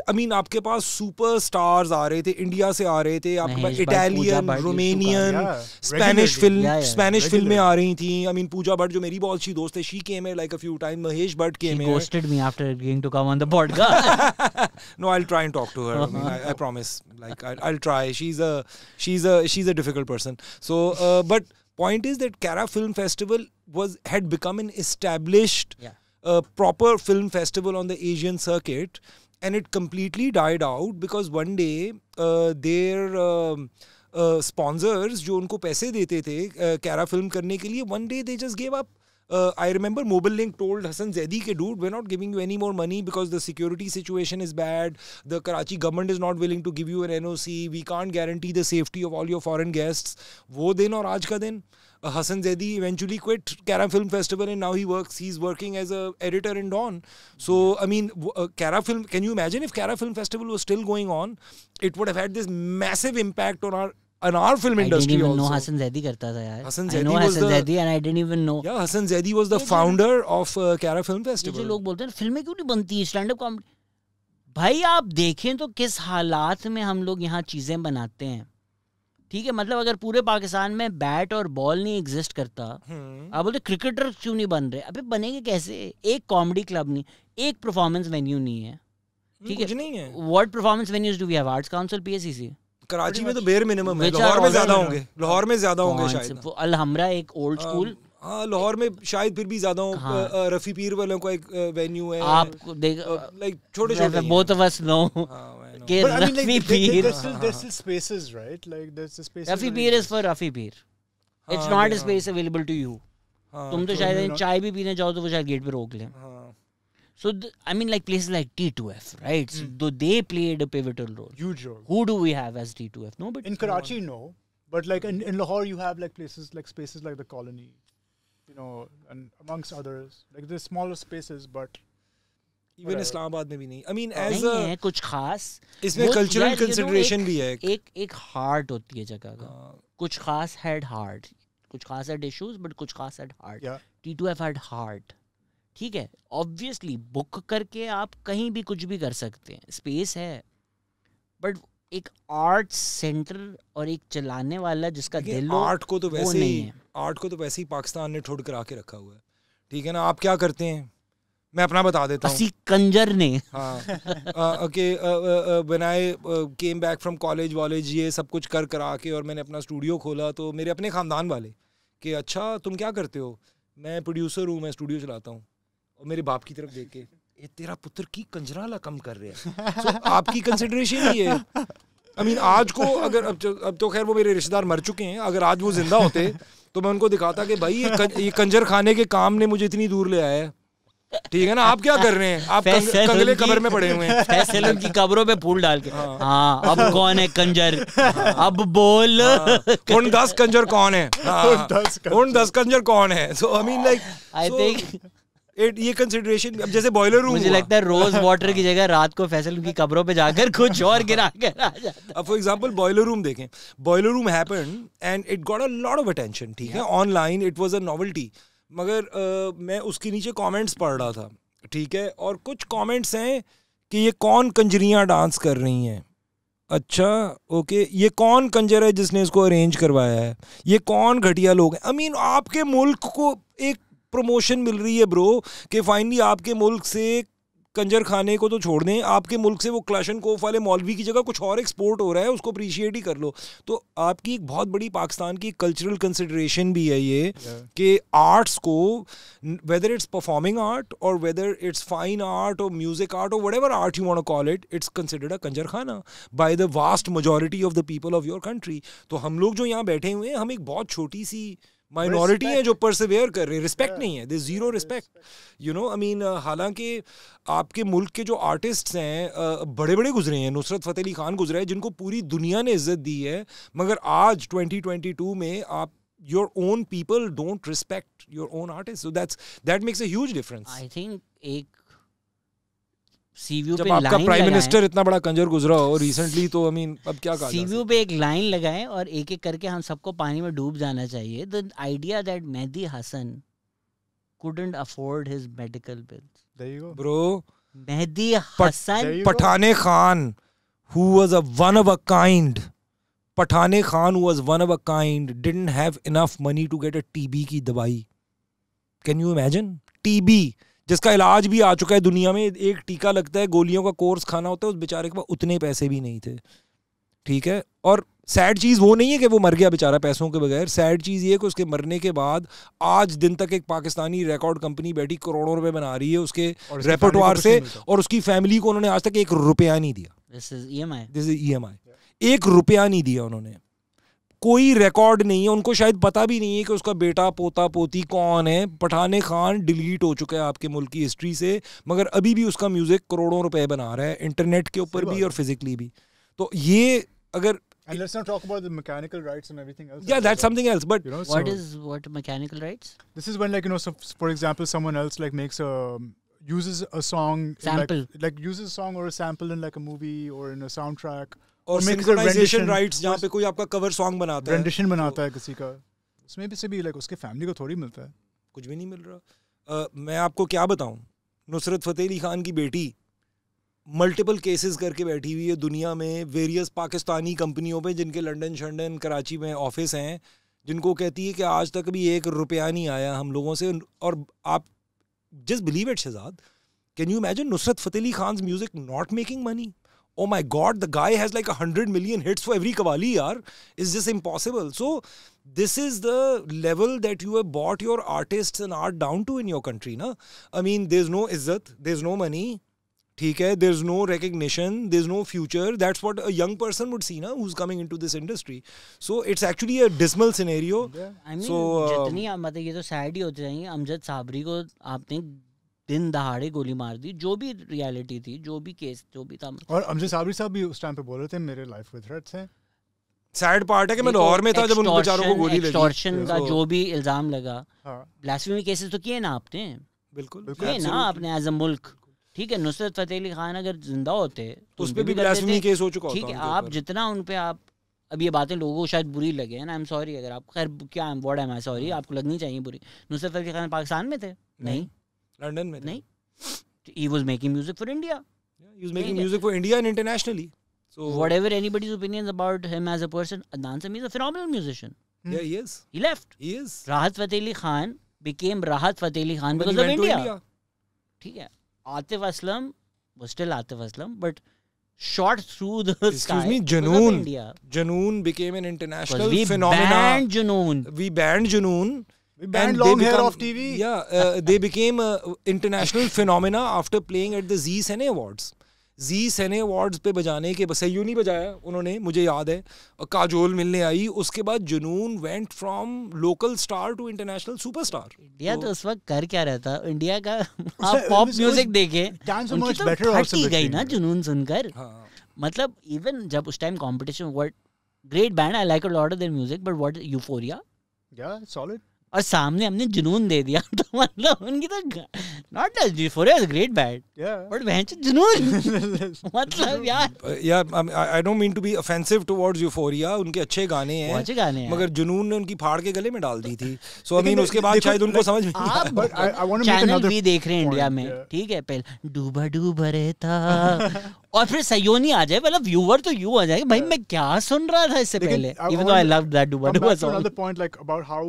I mean आपके पास सुपर स्टार्स आ रहे थे, इंडिया से आ रहे थे. आपके पास इटालियन, रोमेनियन, स्पेनिश फिल्में आ रही थी. I mean पूजा भट्ट जो मेरी बहुत अच्छी दोस्त है, she came here like a few times. Mahesh Bhatt came here. Ghosted me after agreeing to come on the podcast. No, I'll try and talk to her. I mean, I promise. Like I'll try. She's a difficult person. So, but point is that Cara Film Festival had become an established, proper film festival on the Asian circuit, and it completely died out because one day their sponsors जो उनको पैसे देते थे Cara Film करने के लिए, one day they just gave up. I remember Mobile Link told Hassan Zaidi ke dude, we're not giving you any more money because the security situation is bad. The Karachi government is not willing to give you an NOC. We can't guarantee the safety of all your foreign guests. वो दिन और आज का दिन. Hassan Zaidi eventually quit Kara Film Festival and now he's working as a editor in Dawn. So I mean, Kara Film, can you imagine if Kara Film Festival was still going on, it would have had this massive impact on our film industry. I didn't even also. know Hassan Zaidi करता था यार. Hassan I Zaidi know was Hassan the Zaidi and I didn't even know. Yeah, Hassan Zaidi was the founder of Kara Film Festival. जो लोग बोलते हैं फिल्में क्यों नहीं बनती स्टैंड अप कॉमेडी, भाई आप देखें तो किस हालात में हम लोग यहाँ चीजें बनाते हैं. ठीक है, मतलब अगर पूरे पाकिस्तान में बैट और बॉल नहीं एग्जिस्ट करता, आप बोलते क्रिकेटर क्यों नहीं बन रहे, अबे बनेंगे कैसे? एक कॉमेडी क्लब नहीं, एक परफॉर्मेंस वेन्यू नहीं है. ठीक है, नहीं है. What performance venues do we have? Arts council, PSCC. Karachi में तो बेयर मिनिमम है. लाहौर में ज्यादा होंगे. लाहौर में ज्यादा होंगे शायद. अलहमरा एक ओल्ड स्कूल. हाँ, लाहौर में शायद फिर भी ज्यादा हो. रफी पीर वालों का एक वेन्यू है. आपको देख लाइक छोटे-छोटे. बोथ ऑफ अस नो के रफी पीर. There's still spaces, right? Like there's a space. Rafi Pir is for Rafi Pir. It's not a space available to you. तुम तो शायद चाय भी पीने जाओ तो वो शायद गेट पे रोक लें. So I mean, like places like T2F, right? So though they played a pivotal role. Huge role. Who do we have as T2F? No, but in Karachi, no. But like in Lahore, you have like places like the Colony, you know, and amongst others. Like there's smaller spaces, but even Islamabad में भी नहीं. I mean, as नहीं है कुछ खास. इसमें cultural consideration भी है. एक heart होती है जगह का. कुछ खास had heart. कुछ खास had issues, but कुछ खास had heart. Yeah. T2F had heart. ठीक है, ऑब्वियसली बुक करके आप कहीं भी कुछ भी कर सकते हैं, स्पेस है, बट एक आर्ट सेंटर और एक चलाने वाला जिसका दिल हो, आर्ट को तो वैसे नहीं है. आर्ट को तो वैसे ही पाकिस्तान ने ठोड़ करा के रखा हुआ है. ठीक है ना. आप क्या करते हैं, मैं अपना बता देता हूँ. असी कंजर ने. हाँ, okay. When I came back from college ये सब कुछ कर करा के और मैंने अपना स्टूडियो खोला, तो मेरे अपने खानदान वाले कि अच्छा तुम क्या करते हो? मैं प्रोड्यूसर हूँ, मैं स्टूडियो चलाता हूँ. और मेरे बाप की तरफ देख के, ये तेरा पुत्र की कंजराला कम कर रहे हैं. So, आपकी कंसिडरेशन ही है. I mean, आज को अगर अब तो खैर वो मेरे रिश्तेदार मर चुके हैं, अगर आज वो जिंदा होते तो मैं उनको दिखाता कि भाई ये कंजर खाने के काम ने मुझे इतनी दूर ले आया है. ठीक है ना. आप क्या कर रहे हैं? आप कंगले कब्र में पड़े हुए हैं. फैसल उनकी कब्रों पे फूल डाल के. हाँ, अब कौन है कंजर? अब बोल. उन 10 कंजर कौन है? उन 10 कंजर कौन है? So I mean, like, I think ये कंसिडरेशन. अब जैसे बॉयलर रूम, मुझे लगता है रोज वाटर की जगह रात को फैसल उनकी कब्रों पे जाकर कुछ और गिरा कर आ जाता. अब फॉर एग्जांपल बॉयलर रूम देखें. Boiler room happened and it got a lot of attention. ठीक है, online it was a novelty. मगर मैं उसके नीचे कमेंट्स पढ़ रहा था. ठीक है, और कुछ कमेंट्स हैं कि ये कौन कंजरियां डांस कर रही हैं. अच्छा, ओके. ये कौन कंजर है जिसने इसको अरेंज करवाया है? ये कौन घटिया लोग हैं? आई मीन, आपके मुल्क को एक प्रमोशन मिल रही है ब्रो, कि फाइनली आपके मुल्क से कंजर खाने को तो छोड़ दें, आपके मुल्क से वो क्लाशनकोफ वाले मौलवी की जगह कुछ और एक्सपोर्ट हो रहा है, उसको अप्रिशिएट ही कर लो. तो आपकी एक बहुत बड़ी पाकिस्तान की कल्चरल कंसिडरेशन भी है ये, कि आर्ट्स को, वेदर इट्स परफॉर्मिंग आर्ट और वेदर इट्स फाइन आर्ट और म्यूजिक आर्ट और whatever art you want to call it, it's considered a कंजर खाना by the vast majority of the people of your country. तो हम लोग जो यहाँ बैठे हुए हैं, हम एक बहुत छोटी सी माइनॉरिटी है जो परसिवियर कर रहे हैं. रिस्पेक्ट नहीं है, there zero respect. You know, I mean, हालांकि आपके मुल्क के जो आर्टिस्ट्स हैं बड़े बड़े गुजरे हैं. नुसरत फ़तेह अली खान गुजरा है जिनको पूरी दुनिया ने इज्जत दी है, मगर आज 2022 में आप your own people don't respect your own artist. So that makes a huge difference. I think एक सीव्यू जब पे आपका लाइन प्राइम लगाएं, मिनिस्टर इतना बड़ा कंजर गुजरा हो रिसेंटली, तो आई मीन अब क्या कहा. सीव्यू पे एक लाइन लगाएं और एक एक करके हम सबको पानी में डूब जाना चाहिए. The idea that Mehdi Hasan couldn't afford his medical bills. There you go. Bro, Mehdi Hassan. Pathan Khan, who was a one of a kind. Pathan Khan, who was one of a kind, didn't have enough money to get a TB की दवाई. Can you imagine? TB, जिसका इलाज भी आ चुका है दुनिया में, एक टीका लगता है, गोलियों का कोर्स खाना होता है, उस बेचारे के पास उतने पैसे भी नहीं थे. ठीक है. और सैड चीज़ वो नहीं है कि वो मर गया बेचारा पैसों के बगैर. सैड चीज़ ये है कि उसके मरने के बाद आज दिन तक एक पाकिस्तानी रिकॉर्ड कंपनी बैठी करोड़ों रुपए बना रही है उसके रेपर्टवार से, और उसकी फैमिली को उन्होंने आज तक ₹1 नहीं दिया. This is EMI. This is EMI. ₹1 नहीं दिया उन्होंने. कोई रिकॉर्ड नहीं है, उनको शायद पता भी नहीं है कि उसका बेटा पोता पोती कौन है। पठान खान डिलीट हो चुका है आपके मुल्क की हिस्ट्री से, मगर अभी भी उसका म्यूजिक करोड़ों रुपए बना रहा है, इंटरनेट के ऊपर भी और फिजिकली भी। तो ये अगर And let's not talk about the mechanical rights and everything else. Yeah, that's something else. But you know, what mechanical rights? This is when, like, you know, so for example, someone else like makes uses a song sample, like uses a song or a sample in like a movie or in a soundtrack, or synchronization rights जहाँ पे कोई आपका cover song बनाता है, rendition बनाता है किसी का, उसमें भी से भी like उसके family को थोड़ी मिलता है, कुछ भी नहीं मिल रहा। मैं आपको क्या बताऊँ, नुसरत फतेह अली खान की बेटी मल्टीपल केसेस करके बैठी हुई है दुनिया में वेरियस पाकिस्तानी कंपनियों पे, जिनके लंदन शंडन कराची में ऑफिस हैं, जिनको कहती है कि आज तक भी 1 रुपया नहीं आया हम लोगों से। और आप just believe it Shehzad, can you imagine Nusrat Fateh Ali Khan's music not making money? Oh my God, the guy has like 100 million hits for every qawwali, yaar. It's just impossible. So this is the level that you have brought your artists and art down to in your country, na? I mean, there's no izzat, there's no money, theek hai, there's no recognition, there's no future. That's what a young person would see, na, who's coming into this industry. So it's actually a dismal scenario. Yeah. I mean, so जितनी मतलब ये तो sad ही होते जाएंगे। अमजद साबरी को आपने दिन दहाड़े गोली मार दी, जो भी रियलिटी थी, जो भी केस, जो भी था। और अमजद साबरी साहब भी उस टाइम पे बोल रहे थे मेरे लाइफ में थ्रेट्स हैं। सैड पार्ट है कि मैं लाहौर में था जब उन बेचारों को गोली लगी। एक्सटॉर्शन का जो भी इल्जाम लगा, हाँ, ब्लास्फेमी केसेस तो किए ना आपने, बिल्कुल किए ना आपने एज अ मुल्क। ठीक है, नुसरत फतेह अली खान अगर जिंदा होते तो उस पे भी ब्लास्फेमी केस हो चुका होता। ठीक है, आप जितना उन पे आप अब ये बातें लोगों को शायद बुरी लगे ना, आई एम सॉरी, अगर आप खैर क्या व्हाट एम आई सॉरी, आपको लगनी चाहिए बुरी। नुसरत फतेह अली खान पाकिस्तान में थे? नहीं, लंदन में नहीं, he was making music for India. Yeah, he was making music for India and internationally. So whatever anybody's opinions about him as a person, Adnan Sami is a phenomenal musician. Yeah, he is. He left. He is. Rahat Fateh Ali Khan became Rahat Fateh Ali Khan because of India. ठीक है, Atif Aslam was still Atif Aslam, but shot through the sky. Excuse me, Junoon. Junoon became an international phenomenon. We banned Junoon. We banned Junoon. We banned long hair off TV. Yeah, they became international phenomena after playing at the Zee Cine Awards. Zee Cine Awards पे बजाने के बस सही नहीं बजाया उन्होंने, मुझे याद है, और काजोल मिलने आई। उसके बाद जुनून went from local star to international superstar. India तो उस वक्त कर क्या रहता, इंडिया का आप पॉप म्यूजिक देखे, उनकी तो फट ही गई ना जुनून सुनकर। मतलब इवन जब उस time competition, what great band, I like a lot of their music, but what euphoria, या सॉलिड, और सामने हमने जुनून दे दिया, तो मतलब उनकी तो not Euphoria is great band, but which Junoon मतलब यार I don't mean to be offensive towards Euphoria, उनके अच्छे गाने हैं, अच्छे गाने हैं, मगर जुनून ने उनकी फाड़ के गले में डाल दी थी। सो आई मीन उसके बाद शायद उनको समझ में आप चैनल भी देख रहे हैं इंडिया में, ठीक है, पहले डूबा डूबा रहता और फिर सयोनी आ जाए, मतलब व्यूअर तो यू आ जाएगा, भाई मैं क्या सुन रहा था इससे पहले, even though I loved that डूबा डूबा song. Another point like about how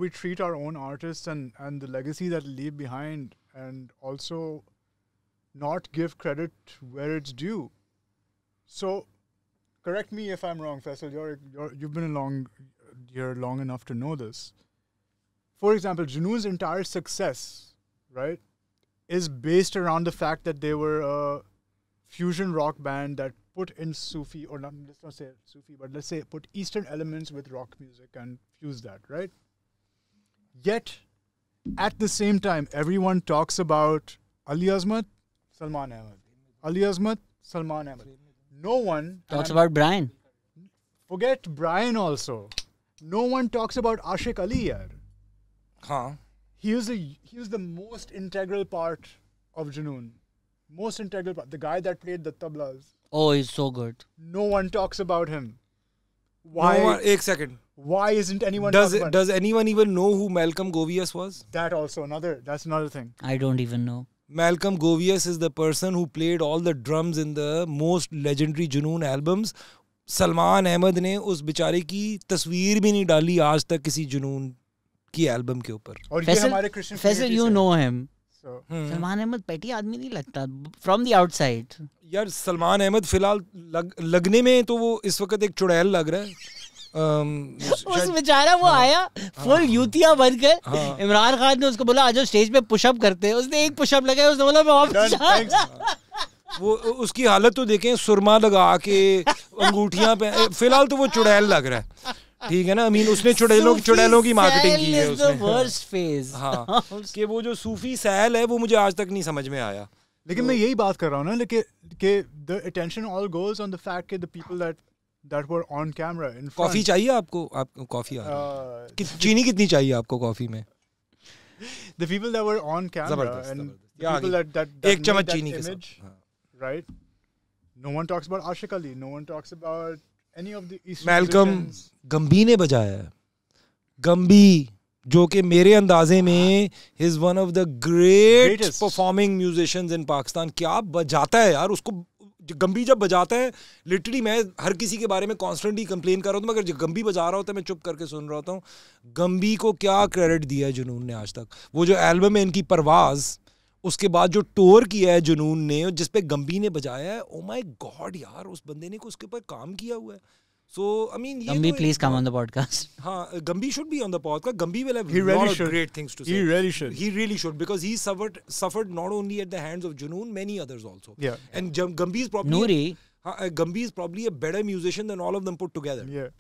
we treat our own artists and the legacy that they leave behind, and also not give credit where it's due. So correct me if I'm wrong, Faisal, you've been along here long enough to know this. For example, Junoon's entire success, right, is based around the fact that they were a fusion rock band that put in Sufi, or not, let's not say Sufi, but let's say put Eastern elements with rock music and fuse that, right? Yet, at the same time, everyone talks about Ali Azmat, Salman Ahmed. Ali Azmat, Salman Ahmed. No one talks about Brian. Forget Brian also. No one talks about Ashik Ali, yaar. Huh. He was the most integral part of Junoon. Most integral part. The guy that played the tablas. Oh, he's so good. No one talks about him. Why? No one, एक second. Why isn't anyone talking about Does anyone even know who Malcolm Govius was? That also that's another thing. I don't even know. Malcolm Govius is the person who played all the drums in the most legendary Junoon albums. Salman Ahmad ने उस बेचारे की तस्वीर भी नहीं डाली आज तक किसी जुनून की एल्बम के ऊपर। और ये हमारे Krishna Faisal, you know him. Salman Ahmad पेटी आदमी नहीं लगता from the outside. यार सलमान अहमद फिलहाल लगने में तो वो इस वक्त एक चुड़ैल लग रहा है। उस बेचारा वो आया फुल यूतिया बनकर, इमरान खान ने उसको बोला आजो स्टेज पे पुशअप करते हैं, उसने एक पुशअप लगाया, उसने बोला मैं वापस वो उसकी हालत तो देखें, सुरमा लगा के अंगूठियां पे, फिलहाल तो वो चुड़ैल लग रहा है, ठीक है ना। I mean, उसने चुड़ैलों की मार्केटिंग की है उसने। Worst phase. हाँ, कि वो जो सूफी सैल है वो मुझे आज तक नहीं समझ में आया। लेकिन मैं यही बात कर रहा हूँ ना, कि the attention all goes on the fact that the people that were on camera in front. Coffee चाहिए आपको? आपको कॉफी आ रही है? चीनी कितनी चाहिए आपको कॉफी में? The people that were on camera and the people that एक चम्मच made that चीनी के image, साथ, right? No one talks about Ashik Ali. No one talks about any of the Eastern Malcolm musicians. Gumby ने बजाया है। Gumby जो कि मेरे अंदाजे में is one of the great Greatest. Performing musicians in Pakistan. क्या बजाता है यार, उसको गम्बी जब बजाता है, लिटरली मैं हर किसी के बारे में कॉन्स्टेंटली कंप्लेन कर रहा हूँ, मगर जब गम्बी बजा रहा होता है मैं चुप करके सुन रहा होता हूँ। गम्बी को क्या क्रेडिट दिया है जुनून ने आज तक। वो जो एल्बम है इनकी परवाज, उसके बाद जो टूर किया है जुनून ने, जिसपे गम्बी ने बजाया है, ओ माय गॉड यार, उस बंदे ने उसके ऊपर काम किया हुआ है। So I mean, Gumby, please come on the podcast. हाँ, Gumby should be on the podcast. Gumby will have He really lot of should. great things to say. He really should. He really should, because he suffered not only at the hands of Junoon, many others also. Yeah. And Gumby is probably Noori. Gumby is probably a better musician than all of them put together. Yeah.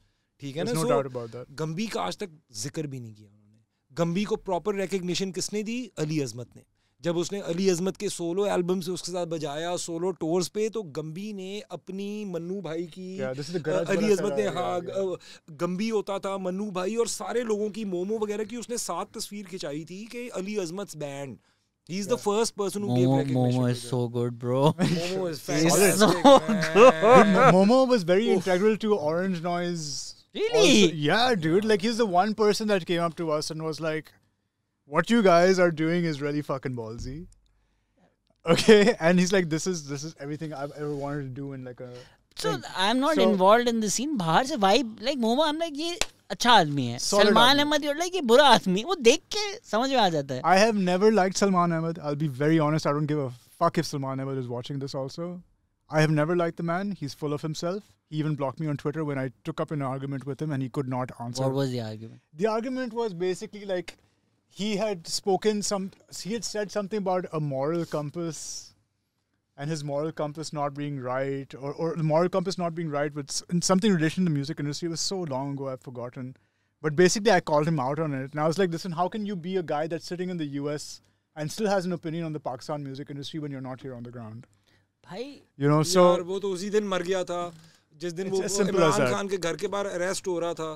ठीक है ना? There's no doubt about that. Gumby का आज तक जिक्र भी नहीं किया उन्होंने। Gumby को proper recognition किसने दी? अली अज़मत ने। जब उसने अली अज़मत के सोलो एल्बम से उसके साथ बजाया सोलो टूर्स पे, तो गम्बी ने अपनी मन्नू भाई की, अली अज़मत ने, हाँ, गम्बी होता था, मन्नू भाई और सारे लोगों की, मोमो वगैरह की उसने साथ तस्वीर खिंचाई थी कि Ali Azmat band. He is the first person who gave recognition. Momo is so good, bro. Momo is fantastic. so good. Momo was very integral to Orange Noise. Really? Also. Yeah, dude. Like, he's the one person that came up to us and was like, what you guys are doing is really fucking ballsy. Okay? And he's like, this is everything I've ever wanted to do in like a... So thing. I'm not involved in the scene. बाहर से vibe, like Momo, I'm like, ये अच्छा आदमी है। Solid Salman आदमी। Ahmad, you're like, ये बुरा आदमी है। वो देख के समझ में आ जाता है। I have never liked Salman Ahmed. I'll be very honest. I don't give a fuck if Salman Ahmed is watching this also. I have never liked the man. He's full of himself. He even blocked me on Twitter when I took up an argument with him and he could not answer. What was the argument? The argument was basically like, he had said something about a moral compass and his moral compass not being right, or the moral compass not being right with something in relation to the music industry. It was so long ago, I've forgotten. But basically, I called him out on it. And I was like, listen, how can you be a guy that's sitting in the US and still has an opinion on the Pakistan music industry when you're not here on the ground? भाई, You know, so... यार वो तो उसी दिन मर गया था जिस दिन वो इमरान खान के घर के बाहर अरेस्ट हो रहा था,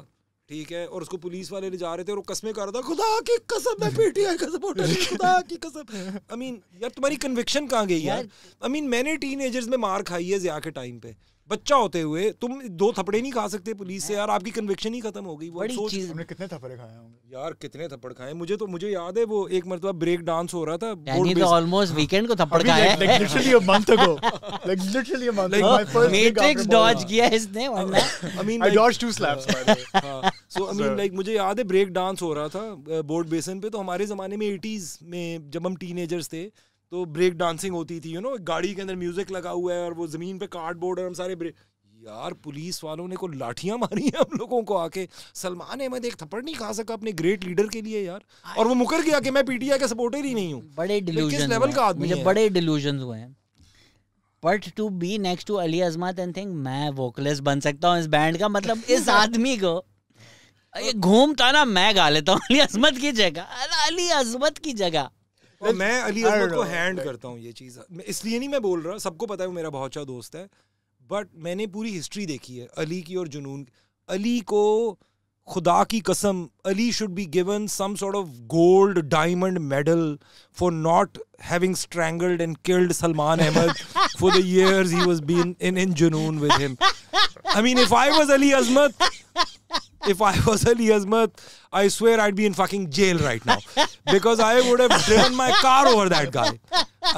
ठीक है, और उसको पुलिस वाले ले जा रहे थे और वो कस्में कर रहा था, खुदा की कसम मैं पीटीआई का सपोर्टर हूं, खुदा की कसम। आई मीन यार, तुम्हारी कन्विक्शन कहाँ गई यार? आई मीन मैंने टीनेजर्स में मार खाई है ज़िया के टाइम पे, बच्चा होते हुए तुम 2 थप्पड़े नहीं खा सकते पुलिस से यार, आपकी कन्विक्शन ही खत्म हो गई। वो सोच, हमने कितने थप्पड़े खाए होंगे यार, कितने थप्पड़ खाए। मुझे याद है वो एक मरतबा ब्रेक डांस हो रहा था, यानी तो ऑलमोस्ट वीकेंड को थप्पड़ खाया है। like literally a month ago. Like literally a month ago. My first gig matrix after dodge Bollywood. किया इसने, वरना I mean, I like, dodged 2 slaps by the way. So I mean, like, मुझे याद है ब्रेक डांस हो रहा था board बेसन पे, तो हमारे ज़माने में 80s में जब हम टीनेजर्स थे तो ब्रेक डांसिंग होती थी, यू नो, गाड़ी के अंदर म्यूजिक लगा हुआ है और वो ज़मीन पे कार्डबोर्ड और हम सारे ब्रेक। यार पुलिस वालों ने को लाठियां मारी हैं हम लोगों को आके। सलमान अहमद एक थप्पड़ नहीं खा सका अपने ग्रेट लीडर के लिए यार, और वो मुकर गया कि मैं पीटीआई का सपोर्टर ही नहीं हूँ। बड़े डिल्यूजन लेवल का आदमी मुझे है? बड़े डिल्यूजन हुए हैं। But to be next to Ali Azmat and think मैं वोकलिस्ट बन सकता हूँ इस बैंड का, मतलब इस आदमी को ये घूमता ना मैं गा लेता हूँ अली अज़मत की जगह, अली अज़मत की जगह। और मैं अली अज़मत को हैंड करता हूँ ये चीज़, इसलिए नहीं मैं बोल रहा, सबको पता है वो मेरा बहुत अच्छा दोस्त है, बट मैंने पूरी हिस्ट्री देखी है अली की और जुनून। अली को खुदा की कसम, Ali should be given some sort of gold diamond medal for not having strangled and killed Salman Ahmed for the years he was been in Junoon with him. I mean, if I was Ali Azmat, I swear I'd be in fucking jail right now because I would have driven my car over that guy.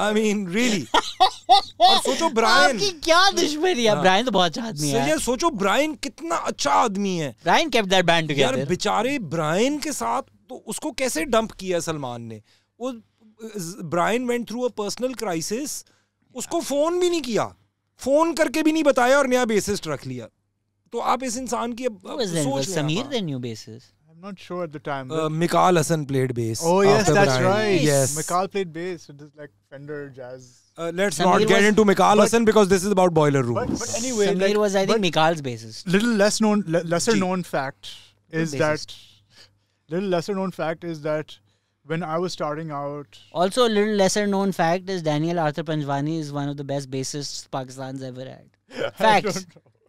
I mean, really. और सोचो Brian, आपकी क्या दुश्मनी है? Brian तो बहुत अच्छा आदमी है। सोचो ब्रायन कितना अच्छा आदमी है। Brian kept that band together. यार बेचारे ब्रायन के साथ तो उसको कैसे डंप किया सलमान ने। वो Brian went through a personal crisis, उसको फोन भी नहीं किया, फोन करके भी नहीं बताया और नया बेसिस्ट रख लिया। तो आप इस इंसान की सोच Sameer the new bassist? I'm not sure at the time. Mikal Hassan played bass. Oh yes, that's Brian. right. Yes. Mikal played bass with this like Fender jazz. Let's Samir not get was- into Mikal Hassan because this is about Boiler Room. But anyway, Samir like, was, I think, but Mikal's bassist. lesser known fact is bassist. that when I was starting out, Also, a little lesser known fact is Daniel Arthur Panjwaneey is one of the best bassists Pakistan's ever had. Facts.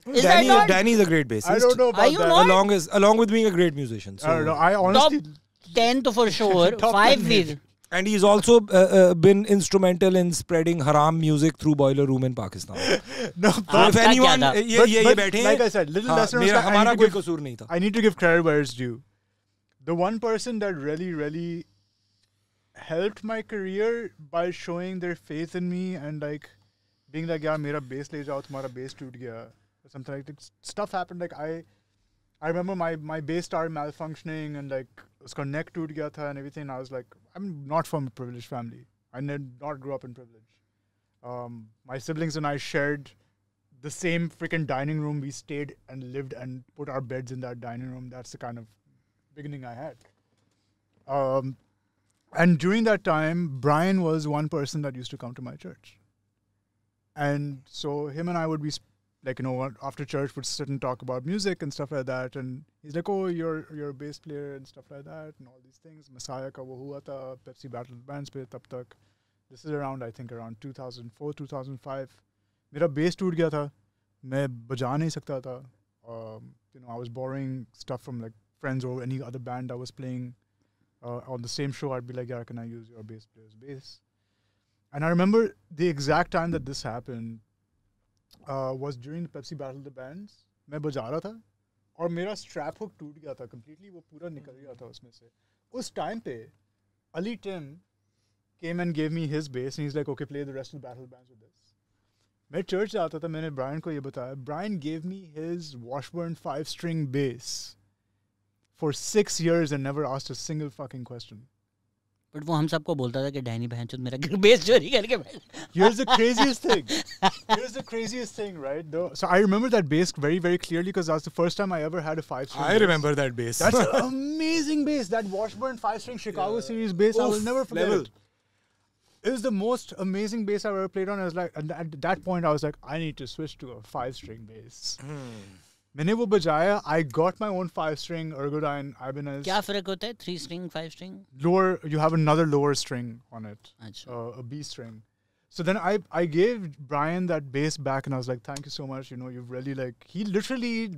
Is that not? Danny is a great bassist. I don't know about Are you that. not? Along with being a great musician. So. I don't know. I honestly, Top 10 to for sure. Top 5 10 with. And he's also been instrumental in spreading haram music through Boiler Room in Pakistan. no. So आपका if क्या anyone, था? ये बैठे like I हैं, said, little हाँ, lesser known fact, हमारा कोई कसूर नहीं था. I need to give credit where it's due. The one person that really helped my career by showing their faith in me and like being like, yeah, mera bass le jao, tumhara bass toot gaya, or something like that. Stuff happened. Like I remember my bass started malfunctioning and like uska neck toot gaya tha and everything. And I was like, I'm not from a privileged family. I did not grow up in privilege. My siblings and I shared the same freaking dining room. We stayed and lived and put our beds in that dining room. That's the kind of beginning I had. And during that time, Brian was one person that used to come to my church. And so him and I would be like, after church would sit and talk about music and stuff like that. And he's like, oh, you're a bass player and stuff like that and all these things. Messiah ka wo hua tha, Pepsi Battle Bands pe tab tak. This is around 2004, 2005. Mera bass toot gaya tha. Main baja nahi sakta tha. I was borrowing stuff from like friends or any other band I was playing. On the same show, I'd be like, yeah, can I use your bass player's bass? And I remember the exact time that this happened was during the Pepsi Battle of the Bands. मैं बजा रहा था और मेरा strap hook टूट गया था completely, वो पूरा निकल गया था उसमें से. उस time पे Ali Tim came and gave me his bass and he's like, okay, play the rest of the Battle of the Bands with this. मैं church जाता था, मैंने Brian को ये बताया. Brian gave me his Washburn 5-string bass for 6 years and never asked a single fucking question. But वो हम सबको बोलता था कि डैनी बहनचोद मेरा बेस चोरी करके बैठ. Here's the craziest thing. Right? So I remember that bass very, very clearly because that's the first time I ever had a 5-string I bass. remember that bass. That's an amazing bass. That Washburn 5-string Chicago series bass, I will never forget it. It was the most amazing bass I've ever played on. I was like, and at that point, I was like, I need to switch to a 5-string bass. मैंने वो बजाया. I got my own 5-string Ergodyne Ibanez. क्या फर्क होता है 3 string 5 string? Lower, you have another lower string on it, अच्छा. a B string. So then I gave Brian that bass back and I was like, thank you so much. You've really he literally,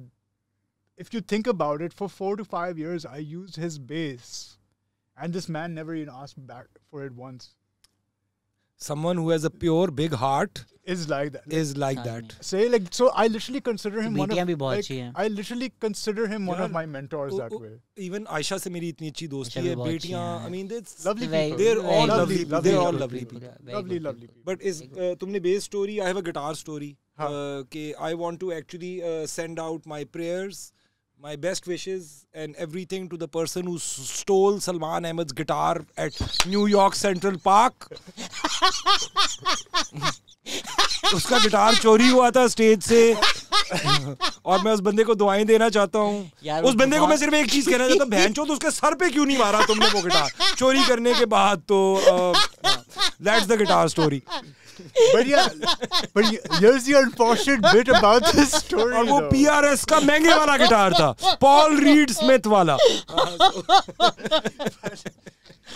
if you think about it, for 4 to 5 years, I used his bass and this man never even asked back for it once. Someone who has a pure big heart Is like that. So I literally consider him one of भी बहुत अच्छी हैं. I literally consider him one of my mentors that way. Even Aisha से मेरी इतनी अच्छी दोस्ती है. बेटियां, I mean, it's Lovely Very- people. they're all Lovely, lovely. lovely They're all people. lovely people. Lovely people. But तुमने bass story, I have a guitar story. हाँ. कि I want to actually send out my prayers, my best wishes and everything to the person who stole Salman Ahmed's guitar at New York Central Park. उसका guitar चोरी हुआ था stage से और मैं उस बंदे को दुआएं देना चाहता हूँ. उस बंदे को मैं सिर्फ एक चीज कहना चाहता हूँ, बहनचोद तो उसके सर पे क्यों नहीं मारा तुमने वो गिटार चोरी करने के बाद. तो that's the guitar story. But here's the unfortunate bit about this story. और वो PRS का महंगे वाला गिटार था, Paul Reed Smith वाला.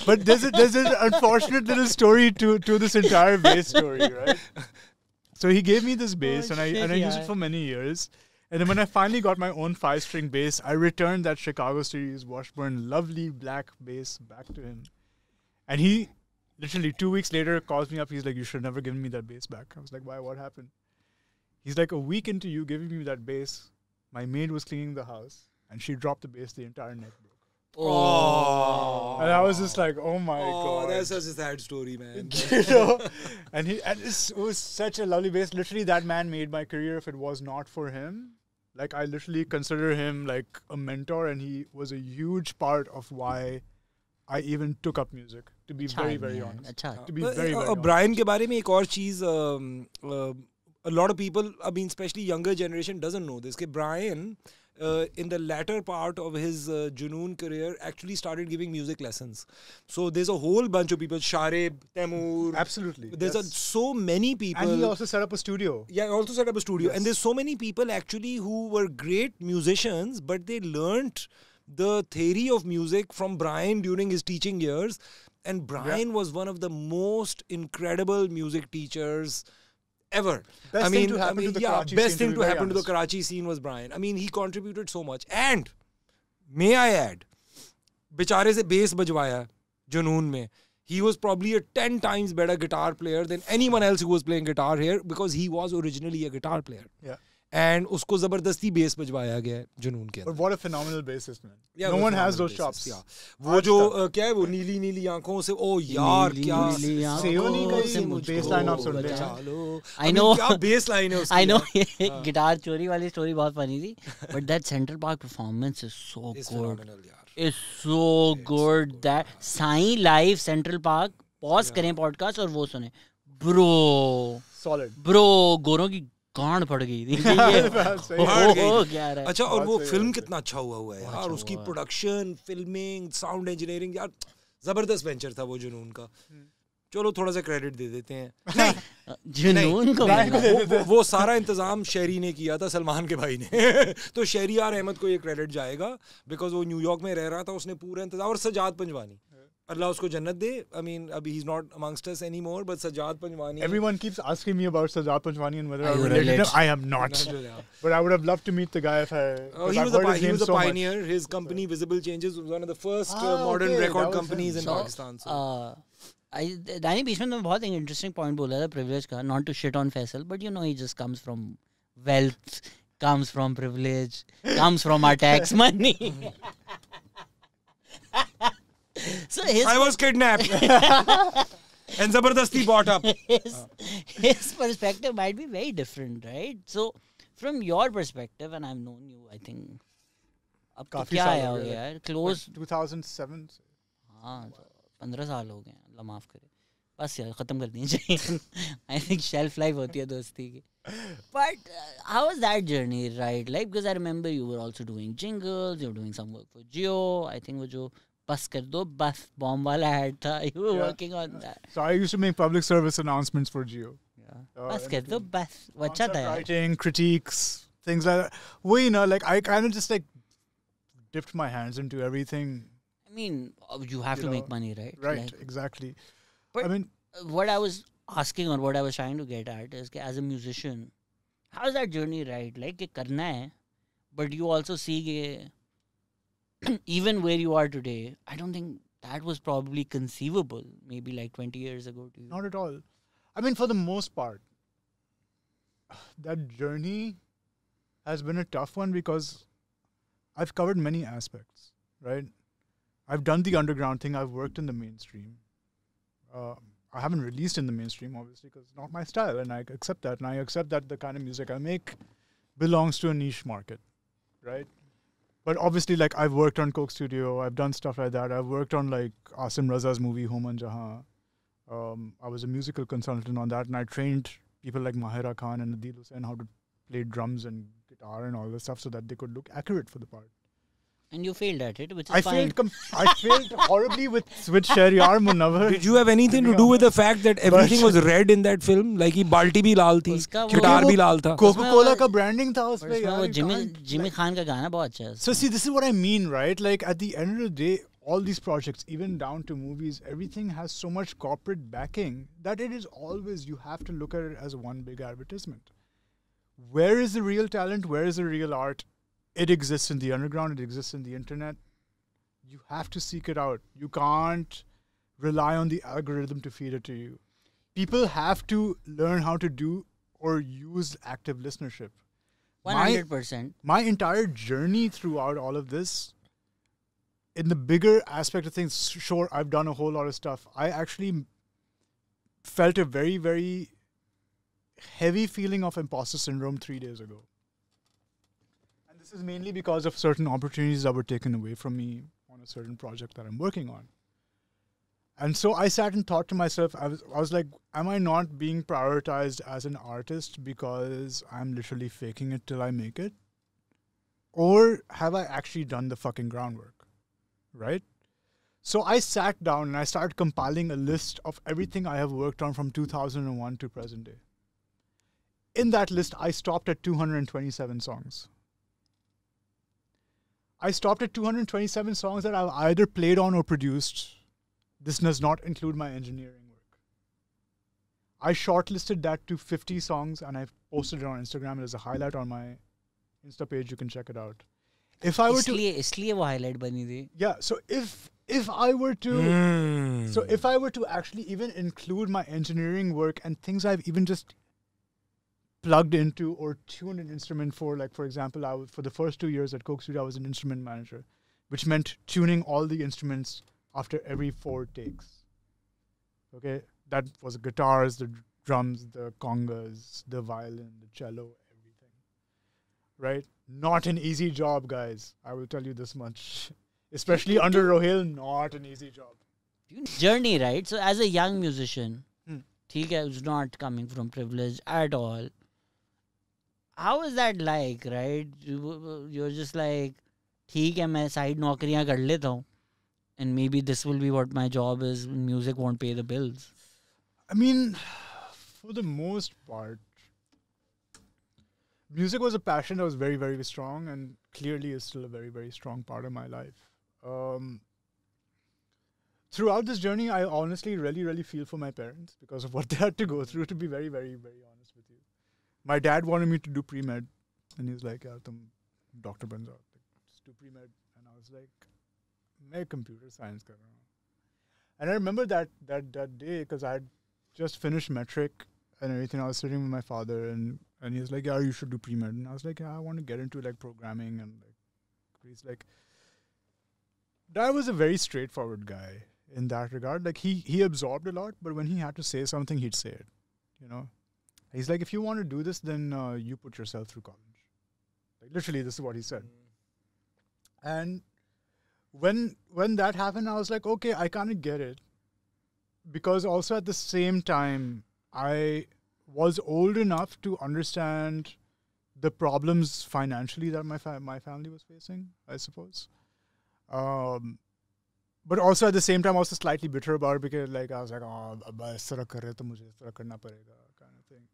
But there's an unfortunate little story to this entire bass story, right? So he gave me this bass and I used it for many years. And then when I finally got my own 5-string bass, I returned that Chicago series Washburn lovely black bass back to him. And he literally 2 weeks later calls me up. He's like, you should have never given me that bass back. I was like, why? What happened? He's like, a week into you giving me that bass, my maid was cleaning the house and she dropped the bass, the entire neck broke. Oh. And I was just like, oh my God. That's such a sad story, man. And it was such a lovely bass. Literally, that man made my career. If it was not for him, like I literally consider him like a mentor, and he was a huge part of why I even took up music. To be very, very honest. To be very, very honest. Brian के बारे में एक और चीज a lot of people, I mean, especially younger generation doesn't know this. Brian, in the latter part of his Junoon career, actually started giving music lessons. So there's a whole bunch of people, Sharib, Temur. Absolutely. There's so many people. And he also set up a studio. Yeah, also set up a studio. Yes. And there's so many people actually who were great musicians, but they learnt the theory of music from Brian during his teaching years. And Brian was one of the most incredible music teachers ever. Best thing to happen to the Karachi best scene, thing to happen to the Karachi scene was Brian. I mean, he contributed so much. And may I add, बेचारे से bass बजवाया जुनून में. He was probably a 10 times better guitar player than anyone else who was playing guitar here, because he was originally a guitar player. Yeah. And उसको जबरदस्ती bass बजवाया गया है जुनून के अंदर. But what a phenomenal bassist, man. Yeah, no one has phenomenal those chops. bassist, yeah. वो जो क्या है वो नीली नीली आंखों से, ओ यार क्या सेयोनी का ही bass line आप सुन रहे हैं. I know. क्या bass line है उसकी. I know. गिटार चोरी वाली स्टोरी बहुत funny थी. But that Central Park performance is so It's good. phenomenal, यार. It's so good that Sai live Central Park. Pause करें podcast और वो सुने. Bro. Solid. Bro, गोरों की गांड फट गई थी. अच्छा, और वो फिल्म कितना अच्छा हुआ है यार. उसकी प्रोडक्शन, फिल्मिंग, साउंड इंजीनियरिंग, यार जबरदस्त वेंचर था वो जुनून का. चलो थोड़ा सा क्रेडिट दे देते हैं. जुनून को वो सारा इंतजाम शेरी ने किया था, सलमान के भाई ने. तो शहरियार अहमद को ये क्रेडिट जाएगा, बिकॉज वो न्यूयॉर्क में रह रहा था, उसने पूरा इंतजाम. और सजाद पंजवानी, अल्लाह उसको जन्नत दे. I mean, he's not amongst us anymore, but Sajjad Panjwani. Everyone keeps asking me about Sajjad Panjwani and whether I related him. I am not. But I would have loved to meet the guy if I... he was a pioneer. His company, Visible Changes, was one of the first modern record companies in Pakistan. दानी बीच में तुमने बहुत एक interesting point बोला था privilege का. Not to shit on Faisal, but you know he just comes from wealth, comes from privilege, comes from our tax money. So I was kidnapped and zabardasti bought up. His perspective might be very different, right? So from your perspective, and I've known you, I think, अब तो क्या आया हो गया यार, close 2007. हाँ, 15 साल हो गए. अल्लाह माफ करे. बस यार खत्म कर देनी चाहिए. I think shelf life होती है दोस्ती की. But how was that journey, right? Like, because I remember you were also doing jingles, you were doing some work for Jio. I think वो जो बस कर दो बस बॉम्ब वाला ad था, you were working on that. So I used to make public service announcements for Jio. बस कर दो बस, वो अच्छा था यार. Writing, critiques, things like that. Well, you know, like I kind of just like dipped my hands into everything. I mean, you have to make money, right? Right, Like, exactly. but I mean, what I was asking or what I was trying to get at is that as a musician, how's that journey, right? Like, कि करना है, but you also see कि even where you are today, I don't think that was probably conceivable maybe like 20 years ago to you. not at all. I mean, for the most part, that journey has been a tough one because I've covered many aspects, right? I've done the underground thing. I've worked in the mainstream. I haven't released in the mainstream, obviously, because it's not my style, and I accept that. And I accept that the kind of music I make belongs to a niche market, right? But obviously, like, I've worked on Coke Studio. I've done stuff like that. I've worked on, like, Asim Raza's movie, Homan Jahan. I was a musical consultant on that, and I trained people like Mahira Khan and Adil Hussain how to play drums and guitar and all this stuff so that they could look accurate for the part. And you failed at it, which is I fine. I failed horribly with Shahriyar Munawar. Did you have anything to do with the fact that everything was red in that film? Like he balti bhi laal thi, guitar bhi laal tha. Coca-Cola ka branding tha usme, उसमें वो yaar, Jimmy Khan का गाना बहुत अच्छा है. So see, this is what I mean, right? Like at the end of the day, all these projects, even down to movies, everything has so much corporate backing that it is always, you have to look at it as one big advertisement. Where is the real talent? Where is the real art? It exists in the underground. It exists in the internet. You have to seek it out. You can't rely on the algorithm to feed it to you. People have to learn how to do or use active listenership. 100%. My entire journey throughout all of this, in the bigger aspect of things, sure, I've done a whole lot of stuff. I actually felt a very, very heavy feeling of imposter syndrome 3 days ago. And this is mainly because of certain opportunities that were taken away from me on a certain project that I'm working on. And so I sat and thought to myself, I was like, am I not being prioritized as an artist because I'm literally faking it till I make it? Or have I actually done the fucking groundwork? Right? So I sat down and I started compiling a list of everything I have worked on from 2001 to present day. In that list, I stopped at 227 songs. I stopped at 227 songs that I've either played on or produced. This does not include my engineering work. I shortlisted that to 50 songs and I posted it on Instagram. There's a highlight on my Insta page. You can check it out. If I were to, इसलिए वो highlight बनी थी. Yeah, so if I were to actually even include my engineering work and things I've even just plugged into or tuned an instrument for, like for example, for the first 2 years at Coke Studio, I was an instrument manager, which meant tuning all the instruments after every 4 takes. Okay, that was the guitars, the drums, the congas, the violin, the cello, everything. Right? Not an easy job, guys. I will tell you this much. Especially under Rohil, not an easy job. Journey, right? So as a young musician, ठीक है, who's not coming from privilege at all, how is that like, right? You're just like, ठीक है, मैं side नौकरियां कर लेता हूँ, and maybe this will be what my job is. Music won't pay the bills. I mean, for the most part, music was a passion that was very, very strong and clearly is still a very, very strong part of my life. Throughout this journey, I honestly really, really feel for my parents because of what they had to go through, to be very, very, very honest with you. My dad wanted me to do pre-med and he was like, "Yeah, tum doctor ban jao, just do pre-med." And I was like, "मैं computer science कर रहा हूँ." And I remember that day because I had just finished metric and everything. I was sitting with my father and he was like, "Yeah, you should do pre-med." And I was like, "Yeah, I want to get into like programming." And like, he's like, Dad was a very straightforward guy in that regard. Like he absorbed a lot, but when he had to say something, he'd say it. You know, he's like, "If you want to do this, then you put yourself through college." Like literally, this is what he said. And when that happened, I was like, okay, I kind of get it, because also at the same time, I was old enough to understand the problems financially that my family was facing, I suppose. But also at the same time, also slightly bitter about it because like I was like, oh, ab is tarah kar rahe to mujhe is tarah karna parega, kind of thing.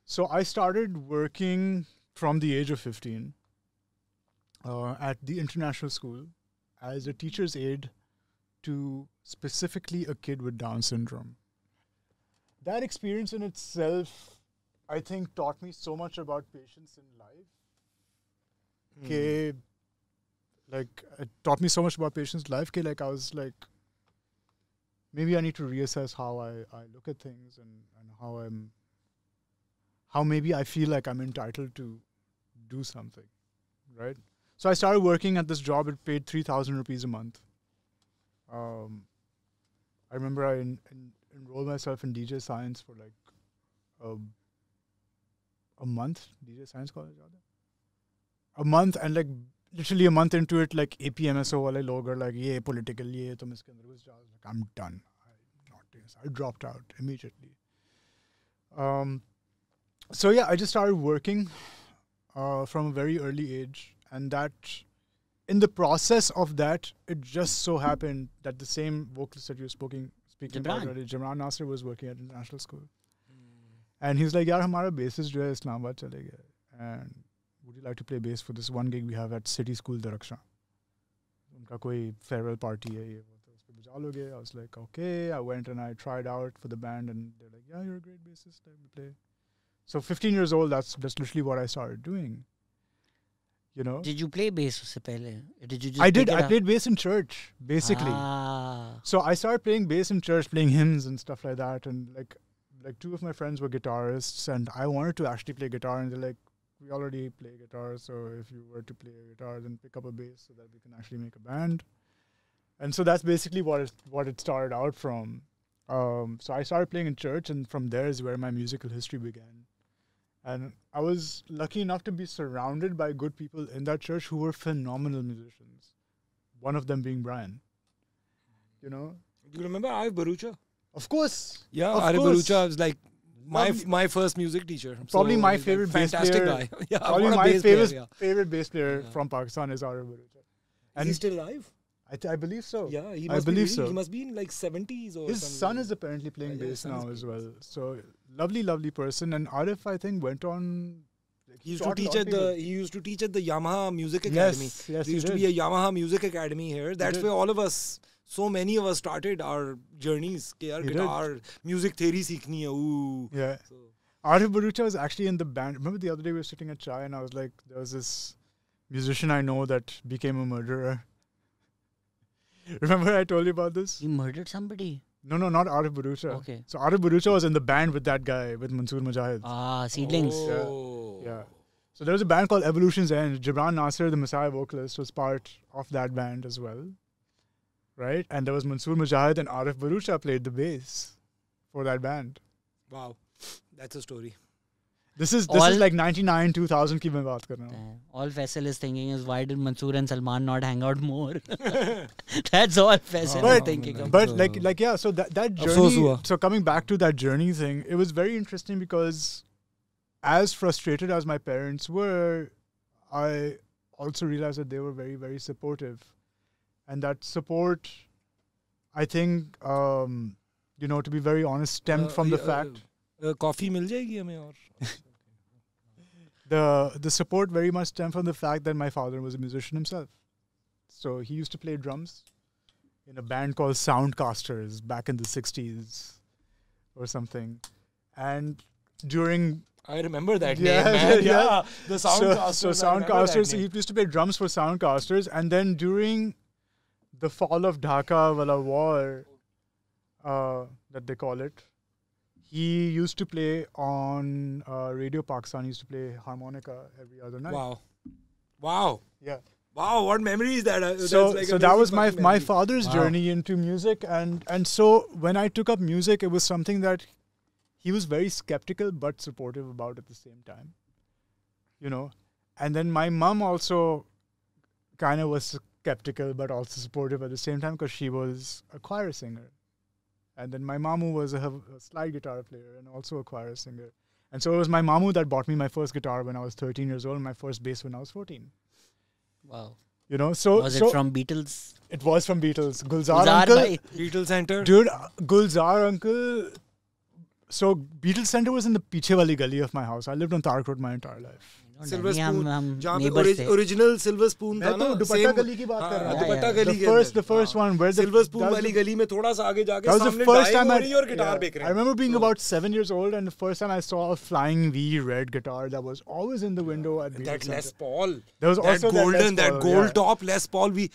So I started working from the age of 15 at the international school as a teacher's aide to specifically a kid with Down syndrome. That experience in itself, I think, taught me so much about patience in life. Like, it taught me so much about patience in life. Like, I was like, maybe I need to reassess how I look at things and how maybe I feel like I'm entitled to do something, right? So I started working at this job. It paid 3,000 rupees a month. I remember I enrolled myself in DJ Science for like a month. DJ Science college, a month, and like literally a month into it, like APMSO wale log are like, "Ye political, ye tum iske andar ghus jao." Like, I'm done. I'm not doing this. I dropped out immediately. So yeah, I just started working from a very early age, and that in the process of that, it just so happened that the same vocalist that you were speaking about earlier, Jamran Nasir, was working at international school. And he was like, "Yaar, hamara bassist jo hai Islamabad chale gaya, and would you like to play bass for this one gig we have at City School Daraksha? Unka koi farewell party hai, ye wo to uske baja loge." I was like, okay. I went and I tried out for the band, and they're like, "Yeah, you're a great bassist. Let me play." So 15 years old, that's literally what I started doing. You know? Did you play bass उससे पहले? Did you just I did. I played bass in church, basically. So I started playing bass in church, playing hymns and stuff like that. And like 2 of my friends were guitarists, and I wanted to actually play guitar. And they're like, "We already play guitar, so if you were to play a guitar, then pick up a bass so that we can actually make a band." And so that's basically what it started out from. So I started playing in church, and from there is where my musical history began. And I was lucky enough to be surrounded by good people in that church who were phenomenal musicians. One of them being Brian. You know? Do you remember Arif Barucha? Of course. Yeah, of Arif course. Barucha was like my first music teacher. Probably So my he's favorite bass fantastic player. guy. Yeah, Probably what a my bass player, favorite bass player from Pakistan is Arthur Panjwaneey. Is he still alive? I believe so. Yeah, he I must believe be so. He must be in like 70s or His something. son is apparently playing Yeah, his bass son is now as playing well. So lovely person. And Arif, I think, went on. Like, He used taught to a teach lot at of people. he used to teach at the Yamaha Music Academy. Yes, There he used to did. be a Yamaha Music Academy here. That's did. where all of us, so many of us started our journeys. कि यार He did. guitar, music theory सीखनी है. Ooh. Yeah. So, Arthur Barucha was actually in the band. Remember the other day we were sitting at chai and I was like, there was this musician I know that became a murderer. Remember I told you about this? You murdered somebody. No, not Arif Barucha. Okay. So Arif Barucha was in the band with that guy, with Mansoor Mujahid. Seedlings. Oh. Yeah. So there was a band called Evolution's End. Gibran Nasir, the Messiah vocalist, was part of that band as well. Right? And there was Mansoor Mujahid and Arif Barucha played the bass for that band. Wow. That's a story. This is All- like 99, 2000 की मैं बात कर रहा हूँ. All Faisal is thinking is, why did Mansoor and Salman not hang out more? That's all Faisal is thinking of. But like yeah, so that Afsoos journey. hua. So coming back to that journey thing, it was very interesting because, as frustrated as my parents were, I also realized that they were very, very supportive, and that support, I think, to be very honest, stemmed from the fact Coffee मिल जाएगी हमें और. the support very much stemmed from the fact that my father was a musician himself. So he used to play drums in a band called Soundcasters back in the 60s or something. And during... I remember that Yeah, name, man. yeah. Yeah. The Soundcasters. So I remember that Soundcasters, so he name. used to play drums for Soundcasters. And then during the fall of Dhaka Wala War, that they call it, he used to play on Radio Pakistan. He used to play harmonica every other night. Wow. Yeah. Wow, what memories that are. So that was my memory. father's journey into music, and so when I took up music, it was something that he was very skeptical but supportive about at the same time, And then my mom also kind of was skeptical but also supportive at the same time because she was a choir singer, and then my mamu was a slide guitar player and also a choir singer, and so it was my mamu that bought me my first guitar when I was 13 years old, and my first bass when I was 14. Wow. So Was it from Beatles? It was from Beatles. Gulzar Gulzar uncle, bhai. Beatles Center. dude. Gulzar uncle. So Beatles Center was in the piche wali gali of my house. I lived on Tarak Road my entire life. Silver spoon. हम जहाँ पे neighbors थे. original silver spoon था मैं ना. तो दुपट्टा same- गली की बात कर रहा हाँ, हूँ. दुपट्टा yeah. गली के अंदर. The first one where the Silver spoon that was वाली the- गली में थोड़ा सा आगे जाके That was the सामने first dying time हो रही है और गिटार yeah, बेच रहे I हैं. remember being So, about 7 years old, and the first time I saw a flying V red guitar that was always in the window at Beatles that Les Center. Paul. There was That also golden, that that Les Paul, gold yeah. top Les Paul. We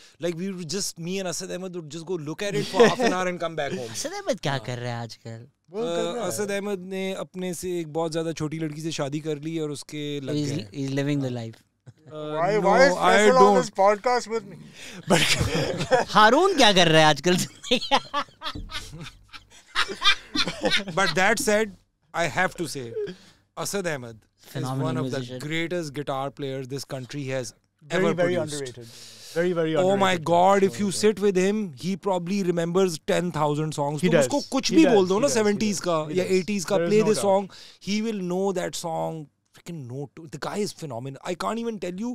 would just, me and Asad Ahmed would just go look at it for half an hour and come back home. Asad Ahmad क्या कर रहा है आजकल? वो कर रहा है. असद अहमद ने अपने से एक बहुत ज्यादा छोटी लड़की से शादी कर ली और उसके लग गए. He's living the life. Why No, is I Faisal on this don't. podcast with me? But हारून क्या कर रहा है आजकल? But that said, I have to say, Asad Ahmed is Phenomenal one of musician. the greatest guitar players this country has very, ever very produced. underrated. Very, very Oh underrated. my God! If you sit with him, he probably remembers 10,000 songs. He तुम does. उसको कुछ He भी does. बोल दो He ना does. He 70s does. का He या does. 80s का, There is play no this doubt. song, he will know that song. Freaking note. The guy is phenomenal. I can't even tell you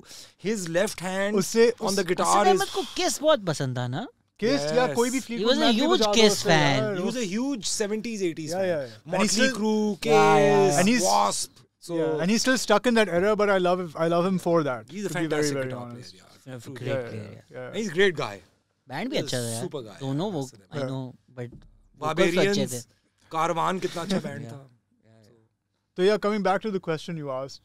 his left hand on the guitar Asad is. Ahmad को किस बहुत पसंद था ना? Kiss, yeah, Yes. कोई भी He Fleetwood was a Mac भी huge बजा दो Kiss उसको, fan. yeah, He was a huge 70s, 80s Yeah, fan. yeah, yeah. And Motley he's still- Crue, Kiss, yeah. And he's- Wasp. So yeah, and he's still stuck in that era, but I love him for that. he's a to be fantastic very, very guitar honest. player. Great Yeah. player. Yeah. He's a great guy. Band भी He's अच्छा a था यार. super guy. दोनों वो Yeah. I know, but vocals तो अच्छे थे. Barbarians, Caravan कितना अच्छा बैंड Yeah. था. So yeah, coming back to the question you asked,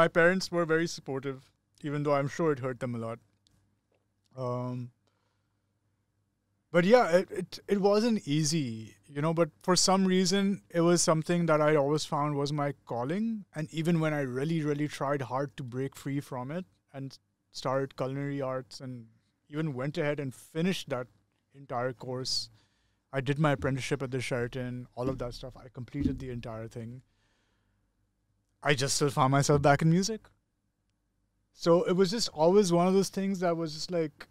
my parents were very supportive, even though I'm sure it hurt them a lot. But yeah, it wasn't easy, but for some reason, it was something that I always found was my calling. And even when I really, really tried hard to break free from it and started culinary arts and even went ahead and finished that entire course, I did my apprenticeship at the Sheraton, all of that stuff. I completed the entire thing. I just still found myself back in music. So it was just always one of those things that was just like,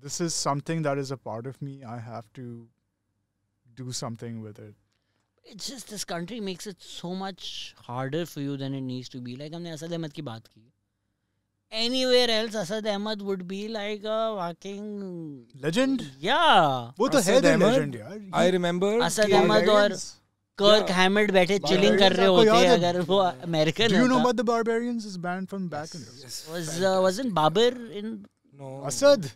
this is something that is a part of me. I have to do something with it. It's just this country makes it so much harder for you than it needs to be. Like हमने असद अहमद की बात की. Anywhere else, Asad Ahmed would be like a fucking legend. Yeah. वो तो है legend यार. I remember Asad Ahmed और Kirk Hammett बैठे chilling कर रहे होते अगर वो American. Do you know about the Barbarians? Is band from back in the wasn't Babar in? No. Asad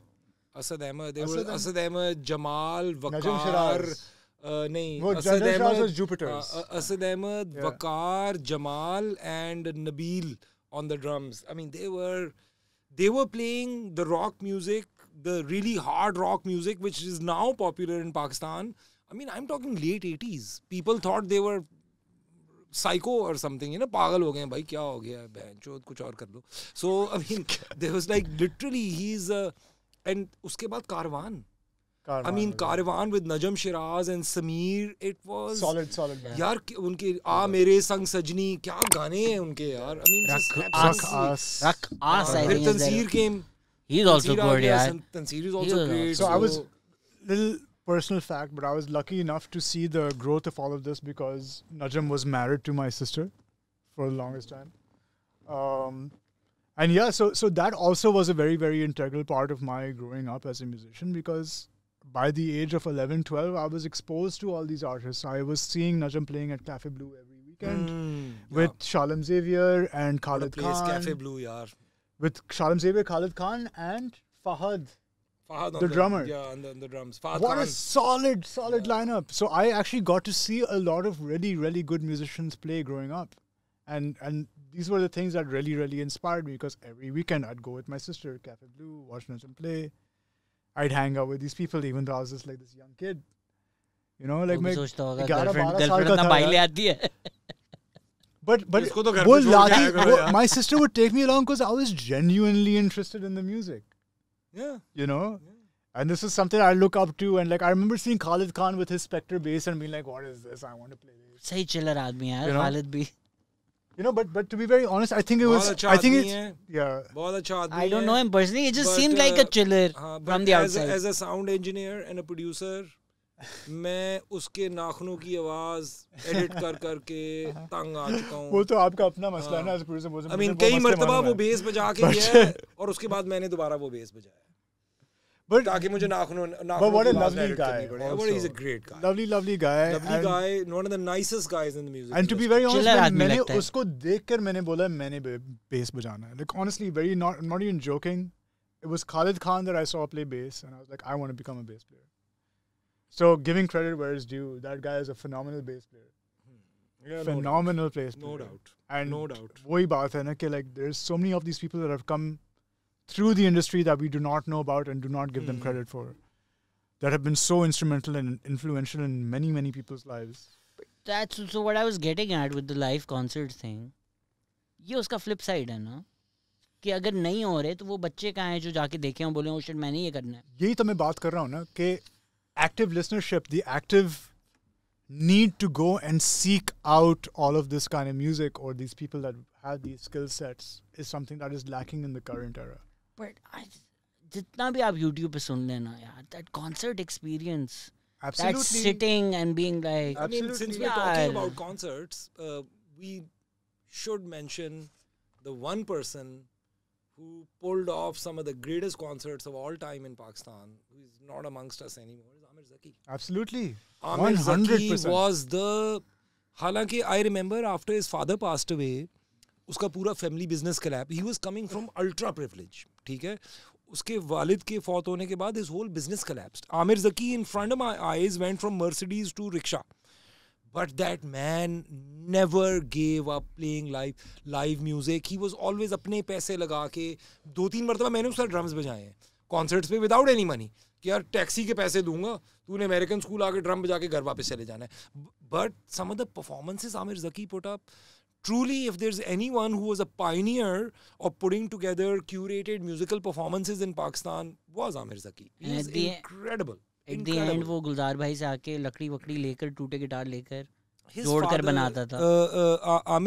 Ahmed. They were Asad Ahmed, Jamal, Najm Waqar. Shiraz. नहीं. वो Asad Ahmed was Jupiter's. Asad Ahmed, Waqar, Jamal, and Nabil on the drums. I mean, they were playing the rock music, the really hard rock music, which is now popular in Pakistan. I mean, I'm talking late 80s. People thought they were psycho or something, पागल हो गए हैं भाई, क्या हो गया बहनचोद, कुछ और कर लो. So I mean, there was like literally and उसके बाद Karwan. I mean, Caravan with Najm Shiraz and Sameer, it was solid band. यार उनके आ मेरे संग सजनी, क्या गाने हैं उनके यार. I mean, Rakh Aas. I think Tansir came. He's also good, yaar. Tansir is also great. So I was little personal fact, but I was lucky enough to see the growth of all of this because Najm was married to my sister for the longest time. And yeah, so that also was a very, very integral part of my growing up as a musician because by the age of 11, 12, I was exposed to all these artists. I was seeing Najm playing at Cafe Blue every weekend with Shalom Xavier and Khalid Khan. Cafe Blue, yaar. With Shalom Xavier, Khalid Khan and Fahad the drummer. Yeah, on the drums. Fahad what Khan. A solid lineup. So I actually got to see a lot of really, really good musicians play growing up. And these were the things that really, really inspired me because every weekend I'd go with my sister, Cafe Blue, watch Najm play. I'd hang out with these people even though I was just like this young kid. Like मैं 11-12 साल का था. But my sister would take me along because I was genuinely interested in the music. Yeah. And this is something I look up to. And like I remember seeing Khalid Khan with his Spectre bass and being like, what is this? I want to play this. सही chiller आदमी यार Khalid भी. But to be very honest, I think it's yeah. I don't know him personally. It just seemed like a chiller from the outside. As a sound engineer and a producer, मैं उसके नाखूनों की आवाज edit कर के तंग आ चुका हूँ. वो तो आपका अपना मसला है ना as a producer. I mean, कई मर्तबा वो बेस बजा के गया है और उसके बाद मैंने दोबारा वो बेस बजाया. But ताकि मुझे but what a lovely guy. But he's a great guy. Lovely guy. Lovely guy. One of the nicest guys in the music. And to be very honest, मैंने उसको देखकर मैंने बोला मैंने bass बजाना है. Like honestly, I'm not even joking. It was Khalid Khan that I saw play bass, and I was like, I want to become a bass player. So giving credit where it's due, that guy is a phenomenal bass player. Yeah, phenomenal bass player. No doubt. And no doubt. वही बात है ना कि like there's so many of these people that have come through the industry that we do not know about and do not give them credit for, that have been so instrumental and influential in many, many people's lives. That's also what I was getting at with the live concert thing. ये उसका flip side है ना कि अगर नहीं हो रहे तो वो बच्चे कहाँ हैं जो जाके देखे और बोले oh shit मैंने ये करना है. यही तो मैं बात कर रहा हूँ ना कि active listenership, the active need to go and seek out all of this kind of music or these people that have these skill sets is something that is lacking in the current era. But जितना भी आप YouTube पे सुन लेना यार, that concert experience, absolutely, that sitting and being like, I mean, since we're talking about concerts, we should mention the one person who pulled off some of the greatest concerts of all time in Pakistan, who is not amongst us anymore, is Amir Zaki. Absolutely. Amir 100%. Zaki was the... हालांकि I remember after his father passed away, उसका पूरा family business collapsed. He was coming from ultra privilege, ठीक है? उसके वालिद के फौत होने के बाद his whole business collapsed. Amir Zaki in front of my eyes went from Mercedes to rickshaw. But that man never gave up playing live music. He was always अपने पैसे लगा के 2-3 मरतबा मैंने उसका ड्रम्स बजाए हैं कॉन्सर्ट्स पे without any money कि यार टैक्सी के पैसे दूंगा तूने अमेरिकन स्कूल आके ड्रम बजा के घर वापस चले जाना है. But some of the performances Amir Zaki put up, truly if there's anyone who was a pioneer of putting together curated musical performances in Pakistan was Amir Zaki. He was incredible. At the end वो गुलजार भाई से आके लकड़ी वकड़ी लेकर टूटे guitar लेकर जोड़कर बनाता था.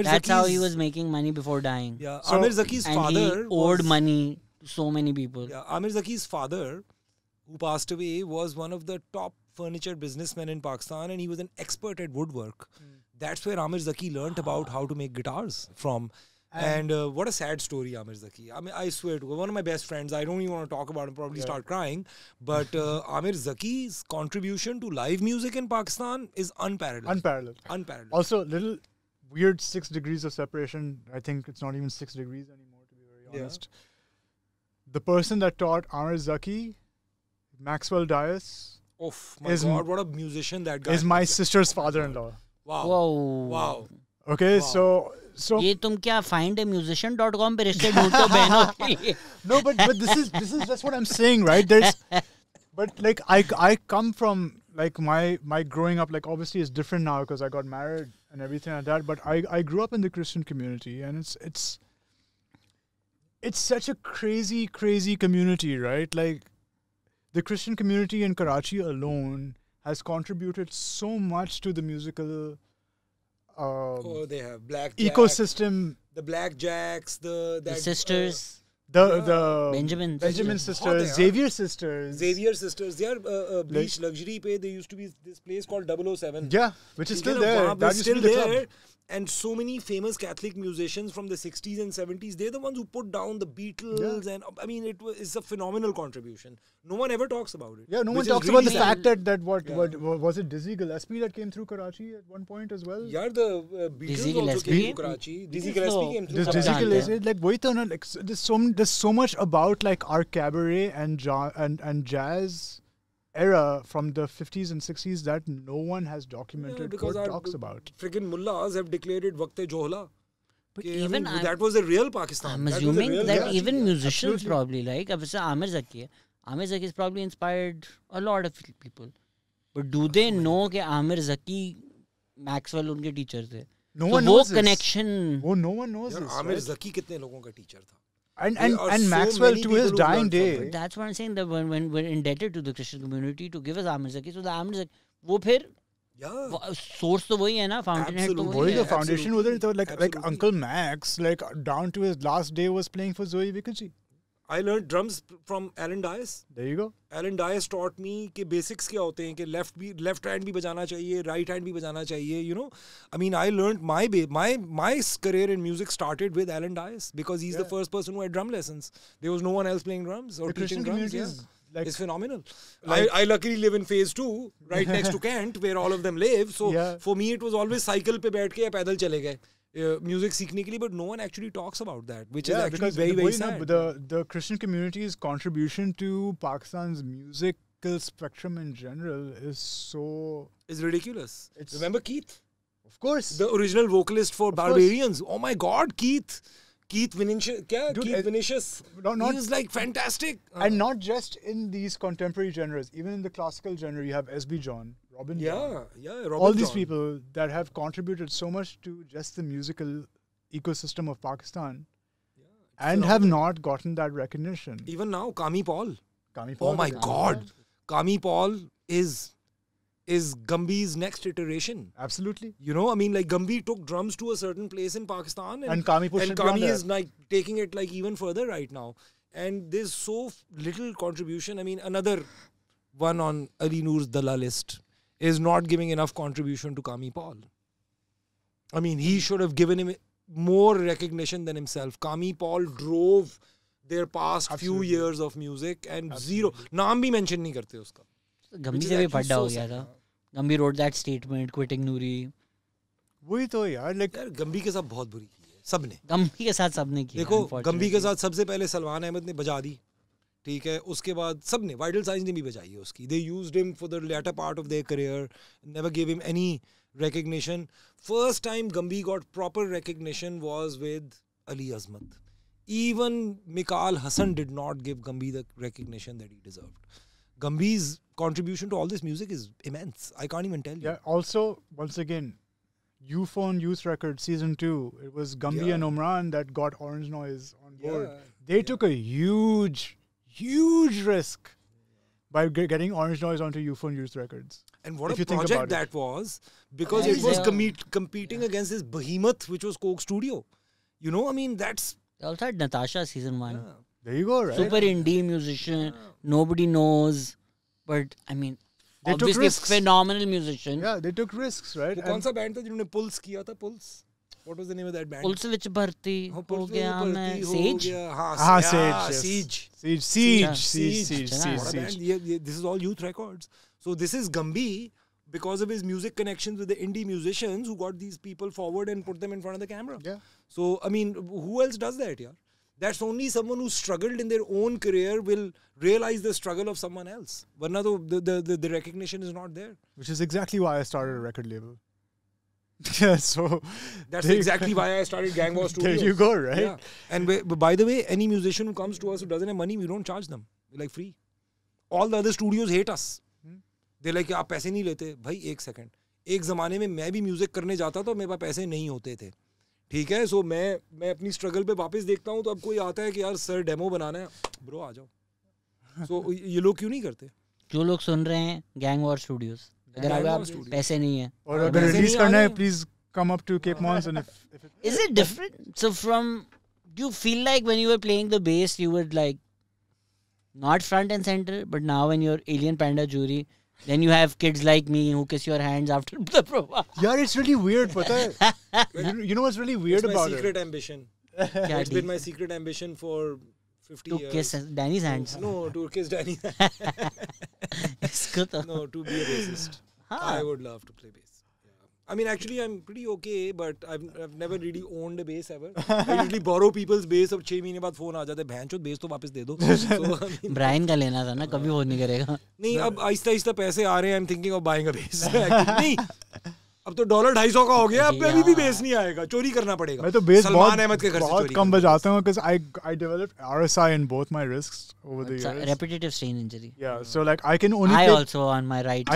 That's how he was making money before dying. Yeah, so, Amir Zaki's father owed money to so many people. Yeah, Amir Zaki's father who passed away, was one of the top furniture businessmen in Pakistan, and he was an expert at woodwork. That's where Amir Zaki learnt about how to make guitars from. And what a sad story, Amir Zaki. I mean, I swear to God, one of my best friends, I don't even want to talk about him, probably start crying. But Amir Zaki's contribution to live music in Pakistan is unparalleled. Unparalleled. Also, little weird 6 degrees of separation. I think it's not even 6 degrees anymore, to be very honest. The person that taught Amir Zaki, Maxwell Dias, oh my God, what a musician that guy is my sister's father-in-law. Wow. Okay, so ये तुम क्या findamusician.com पे रिश्ते ढूंढते हो बहनों के लिए? No, but this is just what I'm saying, right? But like I come from like my growing up, like obviously it's different now because I got married and everything like that. But I grew up in the Christian community, and it's such a crazy community, right? Like the Christian community in Karachi alone has contributed so much to the musical they have Black ecosystem. The Black Jacks, the sisters, the Benjamin sisters, Xavier sisters. They are Beach Luxury pe. There used to be this place called 007. Yeah, which is still there. That still there. And so many famous Catholic musicians from the 60s and 70s, they're the ones who put down the Beatles. And I mean, it's a phenomenal contribution. No one ever talks about it. Yeah, no one talks about the fact that what was it, Dizzy Gillespie that came through Karachi at one point as well? Yeah, the Beatles also came through Karachi. Dizzy Gillespie came through Dizzy Gillespie, like, there's so much about like our cabaret and jazz era from the 50s and 60s that no one has documented or talks about. Friggin' mullahs have declared it Waqt-e Johla. But even that was the real Pakistan. I'm assuming that even musicians probably like Amir Zaki. Amir Zaki has probably inspired a lot of people. But do they know that Amir Zaki, Maxwell unke teacher the? No one knows this. Connection. No one knows this. Amir Zaki kitne logon ka teacher tha? And Maxwell to his dying day. But that's what I'm saying, that when we're indebted to the Christian community to give us Amir Zaki, so the Amir Zaki, वो फिर source तो वही है ना, fountainhead तो वही है. The foundation was there, like Uncle Max, like down to his last day was playing for Zoe Vickers. I learned drums from Alan Dias. There you go. Alan Dias taught me कि basics क्या होते हैं, कि left hand भी बजाना चाहिए, right hand भी बजाना चाहिए, you know. I mean, I learned my career in music started with Alan Dias because he's the first person who had drum lessons. There was no one else playing drums or teaching drums. It's phenomenal. I luckily live in phase 2, right next to Kent, where all of them live. So for me, it was always cycle पे बैठ के या पैदल चले गए. Music सीखने के लिए, but no one actually talks about that, which is actually very sad. The Christian community's contribution to Pakistan's musical spectrum in general is ridiculous. Remember Keith? Of course. The original vocalist for Barbarians. Oh my God, Keith Vinicius. He was like fantastic. And not just in these contemporary genres, even in the classical genre, you have S.B. John, Robin John. All these people that have contributed so much to just the musical ecosystem of Pakistan and have not gotten that recognition. Even now, Kami Paul. Oh my God. Kami Paul is Gumby's next iteration. Absolutely. You know, I mean, like Gumby took drums to a certain place in Pakistan, and Kami is like taking it like even further right now. And there's so little contribution. I mean, another one on Ali Noor's Dalla list is not giving enough contribution to Kami Paul. I mean, he should have given him more recognition than himself. Kami Paul drove their past few years of music, and zero. Naam bhi mention nahi karte uska. Gumby से भी पड्डा हो गया था. Gumby wrote that statement, quitting Noori. वही तो यार, like Gumby के साथ बहुत बुरी की है सबने. Gumby के साथ सबने की. देखो, Gumby के साथ सबसे पहले सलमान अहमद ने बजा दी, ठीक है. उसके बाद सबने, Vital Signs ने भी बजाई है उसकी. They used him for the latter part of their career, never gave him any recognition. First time Gumby got proper recognition was with Ali Azmat. Even Mikal Hassan did not give Gumby the recognition that he deserved. Gumby's contribution to all this music is immense. I can't even tell you. Yeah. Also, once again, Euphone Youth Records Season 2. It was Gumby and Omran that got Orange Noise on board. They took a huge risk by getting Orange Noise onto Euphone Youth Records. And what a project that was, because it was competing against this behemoth, which was Coke Studio. You know, I mean, that's... They also had Natasha Season 1. There you go, right? Super indie musician, nobody knows, but I mean, They took obviously risks. phenomenal musician. Yeah, they took risks, right? वो कौन सा band था जिन्होंने Pulse किया था? Pulse? What was the name of that band? Police विच भर्ती हाँ, हो पुल्स गया में मैं भर्ती हो सेज गया, हाँ, हाँ, yeah, Siege, Siege. Siege. What a band. Yeah, this is all youth records. So this is Gumby because of his music connections with the indie musicians who got these people forward and put them in front of the camera. Yeah. So I mean, who else does that? Yeah, that's only someone who struggled in their own career will realize the struggle of someone else. Varna the recognition is not there. Which is exactly why I started a record label. Yeah, so That's exactly why I started Gang War Studios. there you go, right? Yeah. And by the way, any musician who comes to us who doesn't have money, we don't charge them. We're like free. All the other studios hate us. They're like, आप पैसे नहीं लेते भाई. एक second, एक ज़माने में मैं भी म्यूज़िक करने जाता तो मेरे पास पैसे नहीं होते थे, ठीक है. सो मैं अपनी स्ट्रगल पे वापस देखता हूँ तो अब कोई आता है कि यार सर डेमो बनाना है, ब्रो आ जाओ. सो ये लोग क्यों नहीं करते? जो लोग सुन रहे हैं गैंग वॉर स्टूडियोज, अगर Gang War आप Studios. पैसे नहीं है, और अगर वैसे रिलीज नहीं करना आ है, रहे। please come up to Cape Mons and if it, is it different? So from, do you feel like when you were playing the bass you would like not front and center, but now when you're Alien Panda Jury, then you have kids like me who kiss your hands after the program. yeah, it's really weird, pata hai? You know what's really weird It's my about secret it? ambition. क्या It's been my secret ambition for 50 to years. kiss Danny's hands? No, to kiss Danny. इसको तो No, to be a bassist. I would love to play bass. Yeah. I mean, actually, I'm pretty okay, but I've never really owned a bass ever. I usually borrow people's bass. अब 6 महीने बाद phone आ जाता है, भैंचोद bass तो वापस दे दो. So, I mean, Brian का लेना था ना, कभी वो नहीं करेगा. नहीं, अब आहिस्ता आहिस्ता पैसे आ रहे हैं. I'm thinking of buying a bass. नहीं, अब तो $250 का हो गया. अब अभी भी बेस नहीं आएगा, चोरी करना पड़ेगा. मैं तो बेस सलमान अहमद के घर से बहुत चोरी कम करना बजाता हूँ because I developed RSI in both my wrists over the years. Repetitive strain injury. Yeah, so like I can only I play, also on my right.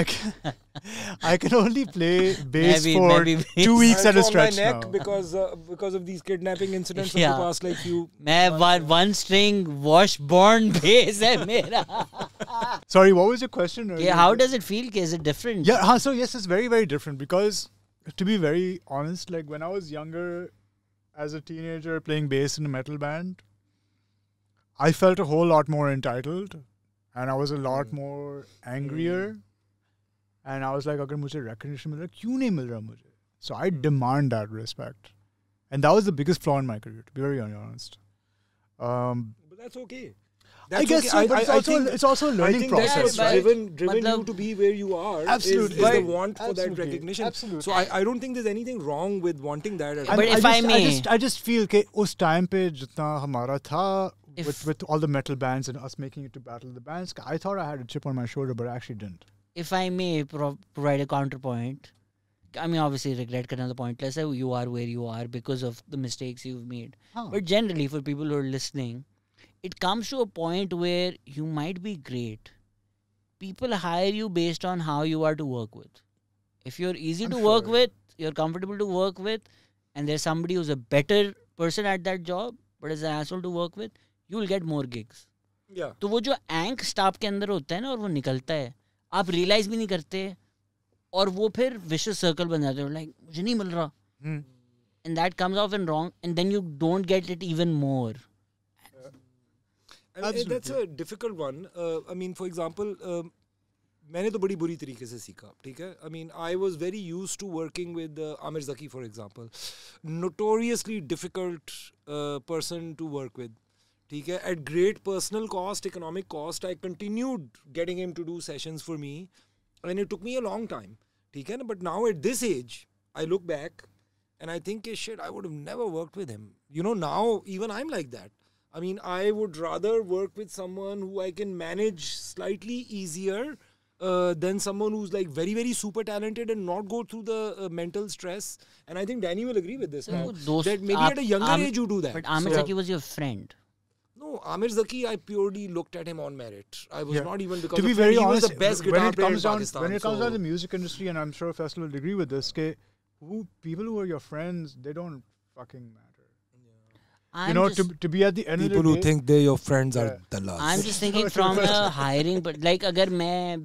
I can only play bass Maybe for bass. 2 weeks I'm at a on stretch my neck now. because of these kidnapping incidents of Yeah. the past like few. मैं one string washburn bass है मेरा. Sorry, what was your question? Yeah, how does it feel? Is it different? Yeah, so yes, it's very, very different because to be very honest, like when I was younger as a teenager playing bass in a metal band, I felt a whole lot more entitled and I was a lot more angrier. And I was like, agar mujhe recognition mil raha, kyun nahi mil raha mujhe? So I demand that respect. And that was the biggest flaw in my career, to be very honest. But that's okay. I guess so, but it's also a learning I think process. that's what's right? driven you to be where you are. Absolutely. Is the Right. want for that Absolutely. recognition. Absolutely. So I don't think there's anything wrong with wanting that. At But all. if I may- I just feel that उस time पे जितना हमारा था If- with all the metal bands and us making it to Battle of the Bands, I thought I had a chip on my shoulder, but I actually didn't. If I may provide a counterpoint, I mean, obviously, regret करना तो pointless है. You are where you are because of the mistakes you've made. But generally, for people who are listening, it comes to a point where you might be great. People hire you based on how you are to work with. If you're easy to work with, you're comfortable to work with, and there's somebody who's a better person at that job, but is an asshole to work with, you will get more gigs. Yeah. तो वो जो एंक staff के अंदर होता है ना और वो निकलता है, आप रियलाइज भी नहीं करते और वो फिर विशियस सर्कल बन जाते हो, लाइक मुझे नहीं मिल रहा, and that comes off in wrong, and then you don't get it even more. And that's a difficult one. I mean, for example, मैंने तो बड़ी बुरी तरीके से सीखा, ठीक है? I mean, I was very used to working with Amir Zaki, for example. Notoriously difficult person to work with. ठीक है? At great personal cost, economic cost, I continued getting him to do sessions for me, and it took me a long time. ठीक है ना? But now at this age, I look back and I think, shit, I would have never worked with him. You know, now even I'm like that. I mean, I would rather work with someone who I can manage slightly easier than someone who's like very, very super talented and not go through the mental stress. And I think Danny will agree with this now. That maybe at a younger age you do that. But Amir Zaki was your friend. No, Amir Zaki, I purely looked at him on merit. I was not even because to be of very him. He honest, was the best guitar when it player in comes down Pakistan. when it comes down to the music industry, and I'm sure Faisal will agree with this, people who are your friends, they don't fucking matter. I'm You know, just, to be at the end people of the who day, think they're your friends are the last. I'm just thinking from a hiring, but like अगर मैं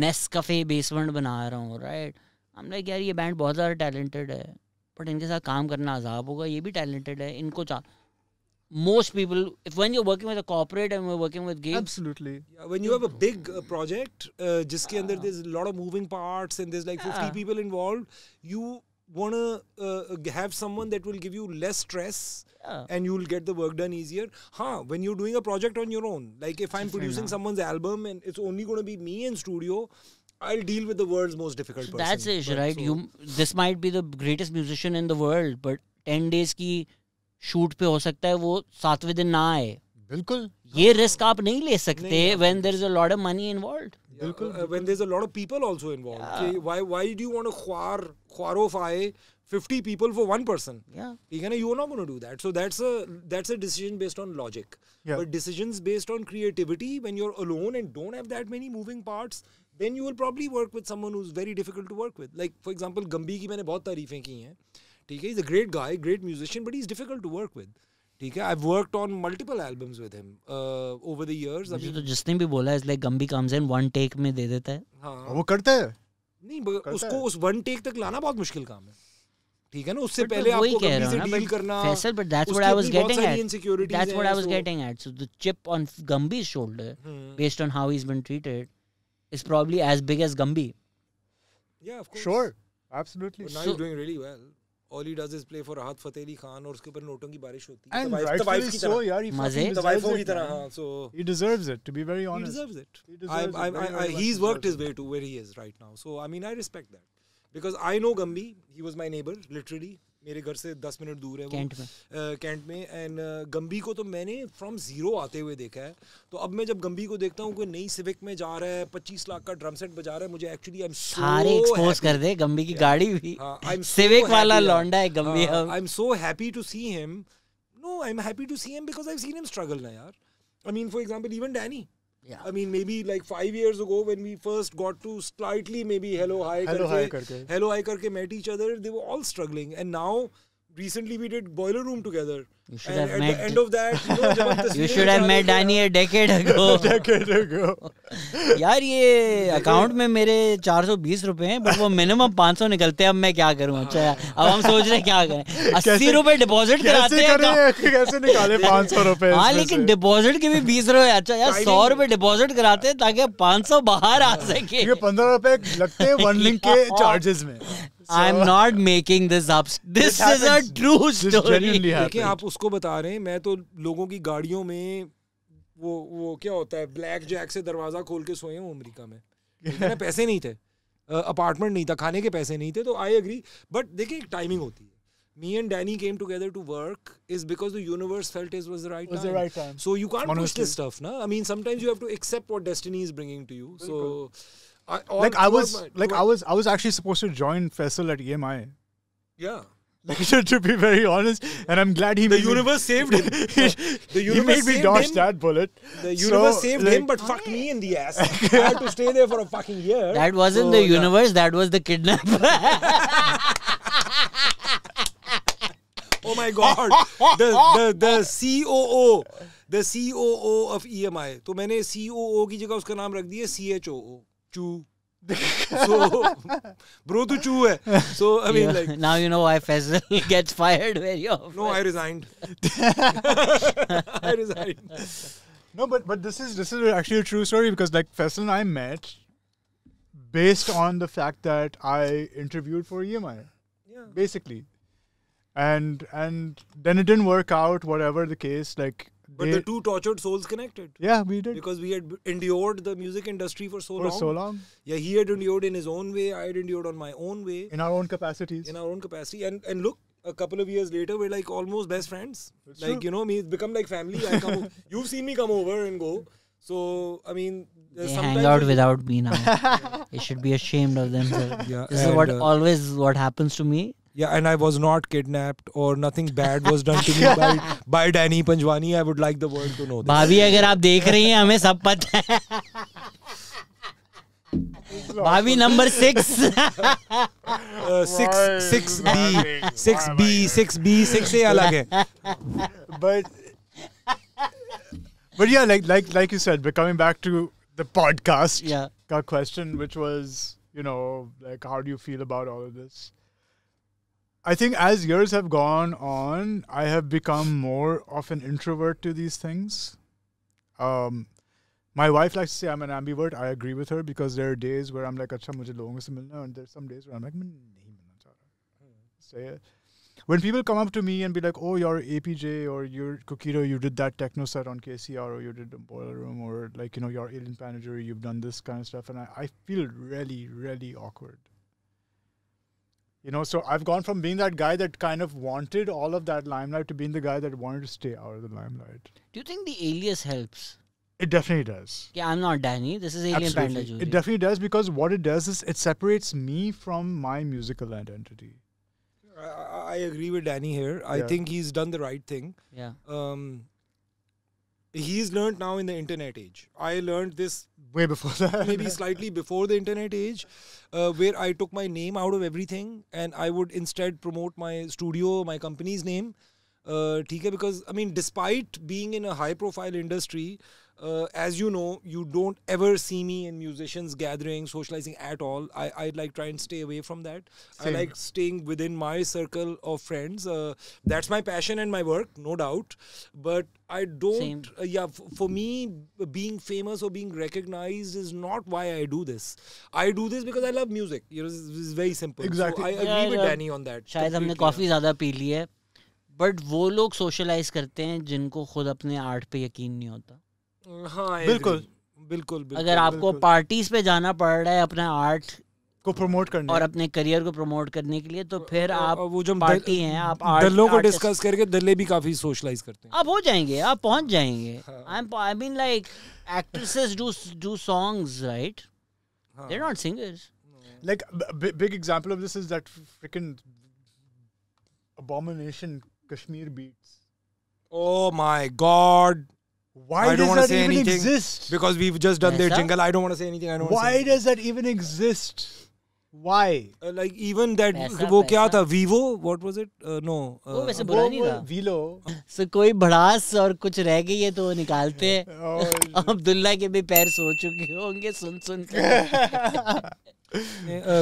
Nescafe basement बना रहा हूँ, right? I'm like यार ये band बहुत ज़्यादा talented है, but इनके साथ काम करना अजाब होगा. ये भी talented है, इनको most people, if when you're working with a corporate and we're working with gigs, Absolutely. Yeah, when you have a big project, jiske andar there's a lot of moving parts and there's like 50 people involved, you want to have someone that will give you less stress and you'll get the work done easier. When you're doing a project on your own, like if I'm producing someone's album and it's only going to be me in studio, I'll deal with the world's most difficult person. that's it, right? This might be the greatest musician in the world, but 10 days की shoot पे हो सकता है वो 7वें दिन ना आए. बिल्कुल. ये risk आप नहीं ले सकते when there is a lot of money involved. When there's a lot of people also involved. Okay, why do you want to khwarofy 50 people for one person? Yeah. You're not going to do that. So that's a decision based on logic. Yeah. But decisions based on creativity, when you're alone and don't have that many moving parts, then you will probably work with someone who's very difficult to work with. Like, for example, Gumby की मैंने बहुत तारीफें की हैं. He's a great guy, great musician, but he's difficult to work with. I've worked on multiple albums with him over the years. मुझे तो जिसने भी बोला is like Gumby comes in one take में दे देता है. वो करता है. नहीं, उसको उस one take तक लाना बहुत मुश्किल काम है. ठीक है ना, उससे पहले आपको Gumby से deal करना. Faisal, but that's what I was getting at. That's what I was getting at. So the chip on Gumby's shoulder, based on how he's been treated, is probably as big as Gumby. Yeah, of course. Sure, absolutely. But now he's doing really well. All he does is play for Rahat Fateh Ali Khan और उसके ऊपर नोटों की बारिश होती है. And rightfully so, यार. He deserves it, to be very honest. He deserves it. He's worked his way to where he is right now. So, I mean, I respect that. Because I know Gumby. He was my neighbor, literally. मेरे घर से 10 minute दूर है वो cantt में and गंबी को तो मैंने फ्रॉम जीरो आते हुए देखा है. तो अब मैं जब गंबी को देखता हूँ कोई नई सिविक में जा रहा है 25 लाख का ड्रम सेट बजा रहा है, मुझे एक्चुअली आई एम सो सारे एक्सपोज कर दे. गंबी की गाड़ी भी सिविक वाला लौंडा है Gumby. I am so happy to see him. No, I am happy to see him because I have seen him struggle ना यार. I mean for example even Danny. I mean, maybe like 5 years ago when we first got to slightly maybe hello hi karke met each other, they were all struggling, and now recently we did Boiler Room together. You should have met. At the end of that, you should have met Danny a decade ago. यार ये account में मेरे 420 रुपए हैं, but वो minimum 500 निकलते हैं. अब मैं क्या करूं? अच्छा, अब हम सोच रहे हैं क्या करें. 80 रुपए डिपॉजिट कराते हैं. कैसे निकाले 500 रुपए? हाँ, लेकिन डिपॉजिट के भी 20 रुपए. अच्छा यार, 100 रुपए डिपॉजिट कराते हैं ताकि 500 बाहर आ सके. 15 रुपए लगते हैं वन लिंक के चार्जेस में. I'm not making this up. This is a true story. देखिए, आप उसको बता रहे हैं, मैं तो लोगों की गाड़ियों में वो क्या होता है, ब्लैक जैक से दरवाजा खोल के सोए हूँ अमेरिका में. ना पैसे नहीं थे, अपार्टमेंट नहीं था, खाने के पैसे नहीं थे. तो आई एग्री, बट देखिए एक टाइमिंग होती है. Me and Danny came together to work is because the universe felt it was the right time. So you can't push this stuff, na? I mean, sometimes you have to accept what destiny is bringing to you. So I was actually supposed to join Faisal at EMI. Yeah. Like, to be very honest, and I'm glad the universe saved him. He made me dodge that bullet. The universe saved him, but fucked me in the ass. I had to stay there for a fucking year. That wasn't the universe. That was the kidnapper. Oh my God! The COO, the COO of EMI. तो मैंने COO की जगह उसका नाम रख दिया CHOO. Choo. So, bro, tu choo hai. So, I mean, like. Now you know why Faisal gets fired very often. No, I resigned. I resigned. No, but this is actually a true story because like Faisal and I met based on the fact that I interviewed for EMI. Yeah. Basically. And then it didn't work out, whatever the case, like. But the two tortured souls connected. Yeah, we did. Because we had endured the music industry for so long. Yeah, he had endured in his own way. I had endured on my own way. In our own capacities. And look, a couple of years later, we're like almost best friends. That's like, true. you know, it's become like family. You've seen me come over and go. So, I mean, they hang out without me now. They should be ashamed of themselves. Yeah, this is what happens to me. Yeah, and I was not kidnapped or nothing bad was done to me by Danny Panjwaneey. I would like the world to know this. भाभी अगर आप देख रही हैं, हमें सब पता है. भाभी number 6. 6B अलग है. But yeah, like you said, but coming back to the podcast, yeah, ka question, which was, you know, like, how do you feel about all of this? I think as years have gone on, I have become more of an introvert to these things. My wife likes to say I'm an ambivert. I agree with her because there are days where I'm like, "Acha, mujhe logon se milna," and there's some days where I'm like, "Nahi milna cha raha." Say it. When people come up to me and be like, "Oh, you're APJ or you're Kukido, you did that techno set on KCR or you did a Boiler Room or like, you know, you're Alien Panda Jury, you've done this kind of stuff," and I feel really, really awkward. You know, so I've gone from being that guy that kind of wanted all of that limelight to being the guy that wanted to stay out of the limelight. Do you think the alias helps? It definitely does. Yeah, I'm not Danny. This is Alien Panda Jury. It definitely does because what it does is it separates me from my musical identity. I agree with Danny here. I think he's done the right thing. Yeah. He's learned now in the internet age. I learned this way before that. Maybe slightly before the internet age, where I took my name out of everything and I would instead promote my studio, my company's name. Because, I mean, despite being in a high-profile industry, as you know, you don't ever see me in musicians gathering, socializing at all. I like try and stay away from that. Same. I like staying within my circle of friends. That's my passion and my work, no doubt. But I don't, for me, being famous or being recognized is not why I do this. I do this because I love music. You know, it's very simple. Exactly. So I agree with Danny on that. शायद हमने coffee ज़्यादा P ली है, but वो लोग socialise करते हैं जिनको खुद अपने आर्ट पे यकीन नहीं होता. हाँ, बिल्कुल. अगर आपको पार्टीज पे जाना पड़ रहा है अपना आर्ट को प्रमोट करने और अपने करियर को प्रमोट करने के लिए, तो फिर आप वो जो पार्टी हैं, आप दलों को डिस्कस करके दल्ले भी काफी सोशलाइज करते हैं. आप हो जाएंगे, आप पहुंच जाएंगे. I mean like actresses do songs, right? They're not singers. Like big example of this is that freaking abomination Kashmir Beats. Oh my God. Why does that even exist? Because we've just done their jingle. I don't want to say anything. Why does that even exist? Why? Like even that, वो क्या था? Vivo? What was it? No. वो वैसे बुरा नहीं था. Vilo. So कोई भड़ास और कुछ रह गई है तो निकालते हैं. अब्दुल्ला के भी पैर सो चुके होंगे सुन के.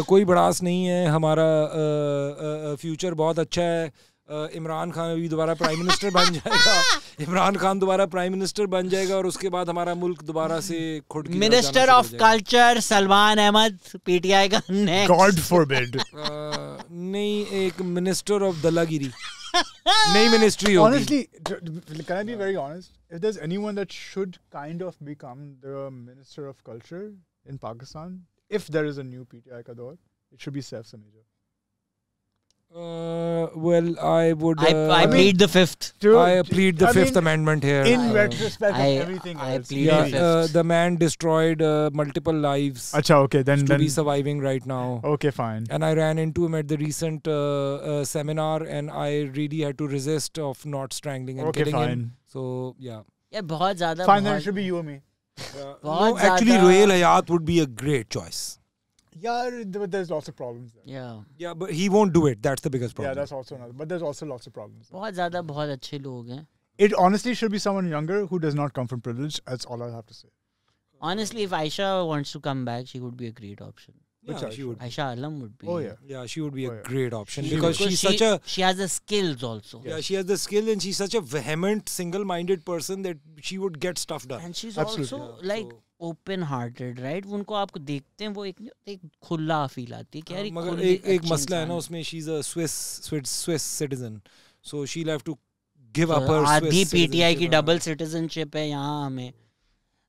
कोई भड़ास नहीं है. हमारा फ्यूचर बहुत अच्छा है. इमरान खान अभी दोबारा प्राइम मिनिस्टर बन जाएगा और उसके बाद हमारा मुल्क दोबारा से खुद की minister of culture Salman Ahmad PTI का नेक्स्ट. God forbid. नहीं, एक मिनिस्टर ऑफ दलागिरी. नई मिनिस्ट्री होगी. Honestly, can I be very honest? If there's anyone that should kind of become the minister of culture in Pakistan, if there is a new PTI ka daur, it should be Saif Sameja. Well, I would. I plead the fifth. I plead the Fifth Amendment here. In retrospect of everything else. I plead the fifth. The man destroyed multiple lives. Acha, okay, then to be surviving right now. Okay, fine. And I ran into him at the recent seminar, and I really had to resist of not strangling and killing him. So yeah. Yeah, बहुत ज़्यादा. Fine, then it should be you or me. No, actually, Rohel Hayat would be a great choice. Yeah, but there's lots of problems there. Yeah, but he won't do it. That's the biggest problem. Yeah, that's also another. But there's also lots of problems. बहुत ज़्यादा बहुत अच्छे लोग हैं. It honestly should be someone younger who does not come from privilege. That's all I have to say. Honestly, if Aisha wants to come back, she would be a great option. Yeah, she would. Aisha Alam would be. Oh yeah. Yeah, she would be a great option because she's such a. She has the skills also. Yeah, she has the skill and she's such a vehement, single-minded person that she would get stuff done. And she's also like open-hearted, right? उनको आपको देखते हैं वो एक खुला feel आती है कि यार मगर एक मसला है ना उसमें. she's a Swiss citizen, so she'll have to give up her आधी PTI की double citizenship है यहाँ हमें.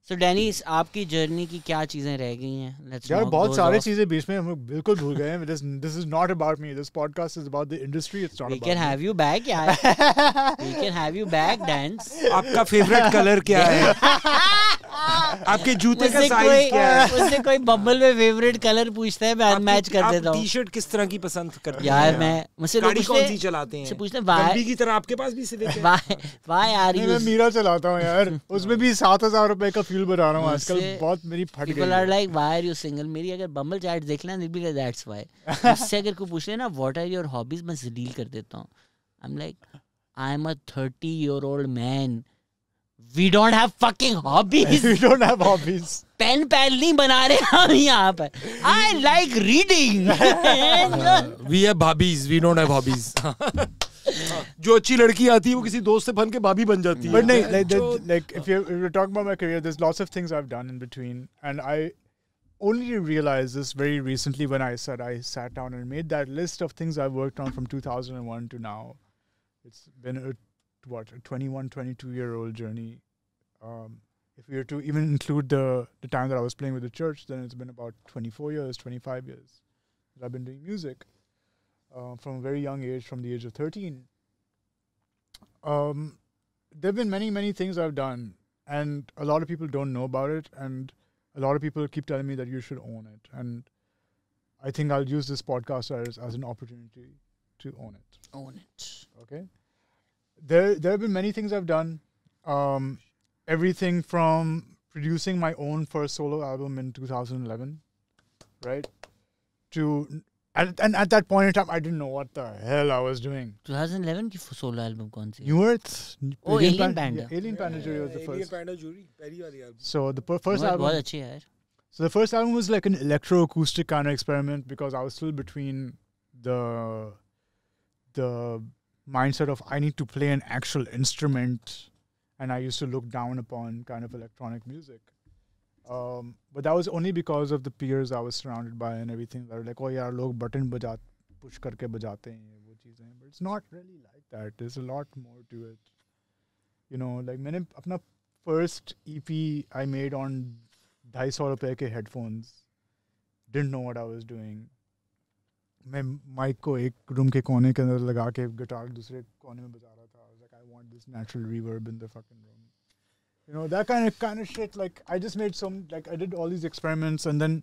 So Dennis, आपकी जर्नी की क्या चीजें रह गई हैं? यार बहुत सारी चीजें बीच में हम लोग बिल्कुल भूल गए हैं. This is not about me. This podcast is about the industry. It's not about me. We can have you back, यार. We can have you back, Dance. आपका favorite color क्या है? आपके जूते का साइज क्या है? उससे कोई बबल में फेवरेट कलर पूछता है, मैं अनमैच कर देता हूँ. टी-शर्ट किस तरह की पसंद करते हैं? यार मैं मुझसे गाड़ी कौन सी चलाते हैं? पूछते हैं वाई की तरह आपके पास भी सिविक है? वाई यार मैं मीरा चलाता हूँ यार. उसमें भी 7,000 रुपए का फ्यूल भरा रहा हूँ आजकल. बहुत मेरी फट गई. People are like, why are you single? मेरी अगर बम्बल चैट देख लेना, like that's why. उससे अगर कोई पूछ ले ना, what are your hobbies, मैं जलील कर देता हूँ. I'm like, I'm a 30-year-old man We don't have fucking hobbies. We don't have hobbies. Pen pal नहीं बना रहे हम यहाँ पर. I like reading. We have hobbies, we don't have hobbies. जो अच्छी लड़की आती है वो किसी दोस्त से बन के भाभी बन जाती है. But no, like if you're talking about my career, there's lots of things I've done in between, and I only realized this very recently when I sat down and made that list of things I've worked on from 2001 to now. It's been a 21, 22-year-old journey. If we were to even include the time that I was playing with the church, then it's been about 24 years, 25 years that I've been doing music from a very young age, from the age of 13. There have been many, many things I've done, and a lot of people don't know about it, and a lot of people keep telling me that you should own it. And I think I'll use this podcast as an opportunity to own it. Own it. Okay? There have been many things I've done. Everything from producing my own first solo album in 2011, right? And at that point in time, I didn't know what the hell I was doing. 2011 की solo album कौन सी? New Earth. Oh, Alien Panda. Yeah, Alien Panda Jury was the first. Alien Panda Jury, पहली वाली album. So the first album. बहुत अच्छी है यार. So the first album was like an electroacoustic kind of experiment because I was still between the mindset of I need to play an actual instrument, and I used to look down upon kind of electronic music. But that was only because of the peers I was surrounded by and everything. They were like, oh yeah, log button push karke bajate hain, wo cheezein. But it's not really like that. There's a lot more to it. You know, like मैंने अपना first EP I made on 250 रुपए के headphones. Didn't know what I was doing. मैं mic को एक room के कोने के अंदर लगा के गिटार दूसरे कोने में बजा रहा था. I was like, I want this natural reverb in the fucking room. You know, that kind of shit. Like, I just made I did all these experiments, and then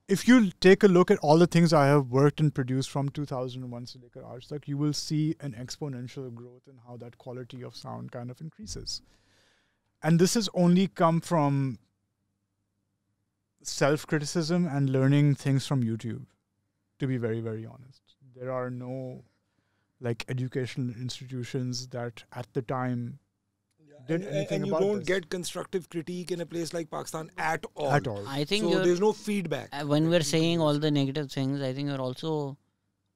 if you take a look at all the things I have worked and produced from 2001 to lekar aaj tak, you will see an exponential growth in how that quality of sound kind of increases. And this has only come from self-criticism and learning things from YouTube, to be very, very honest. There are no, like, educational institutions that at the time did anything and you about don't this. get constructive critique in a place like Pakistan at all. At all. I think So there's no feedback. When we're saying all the negative things, I think you're also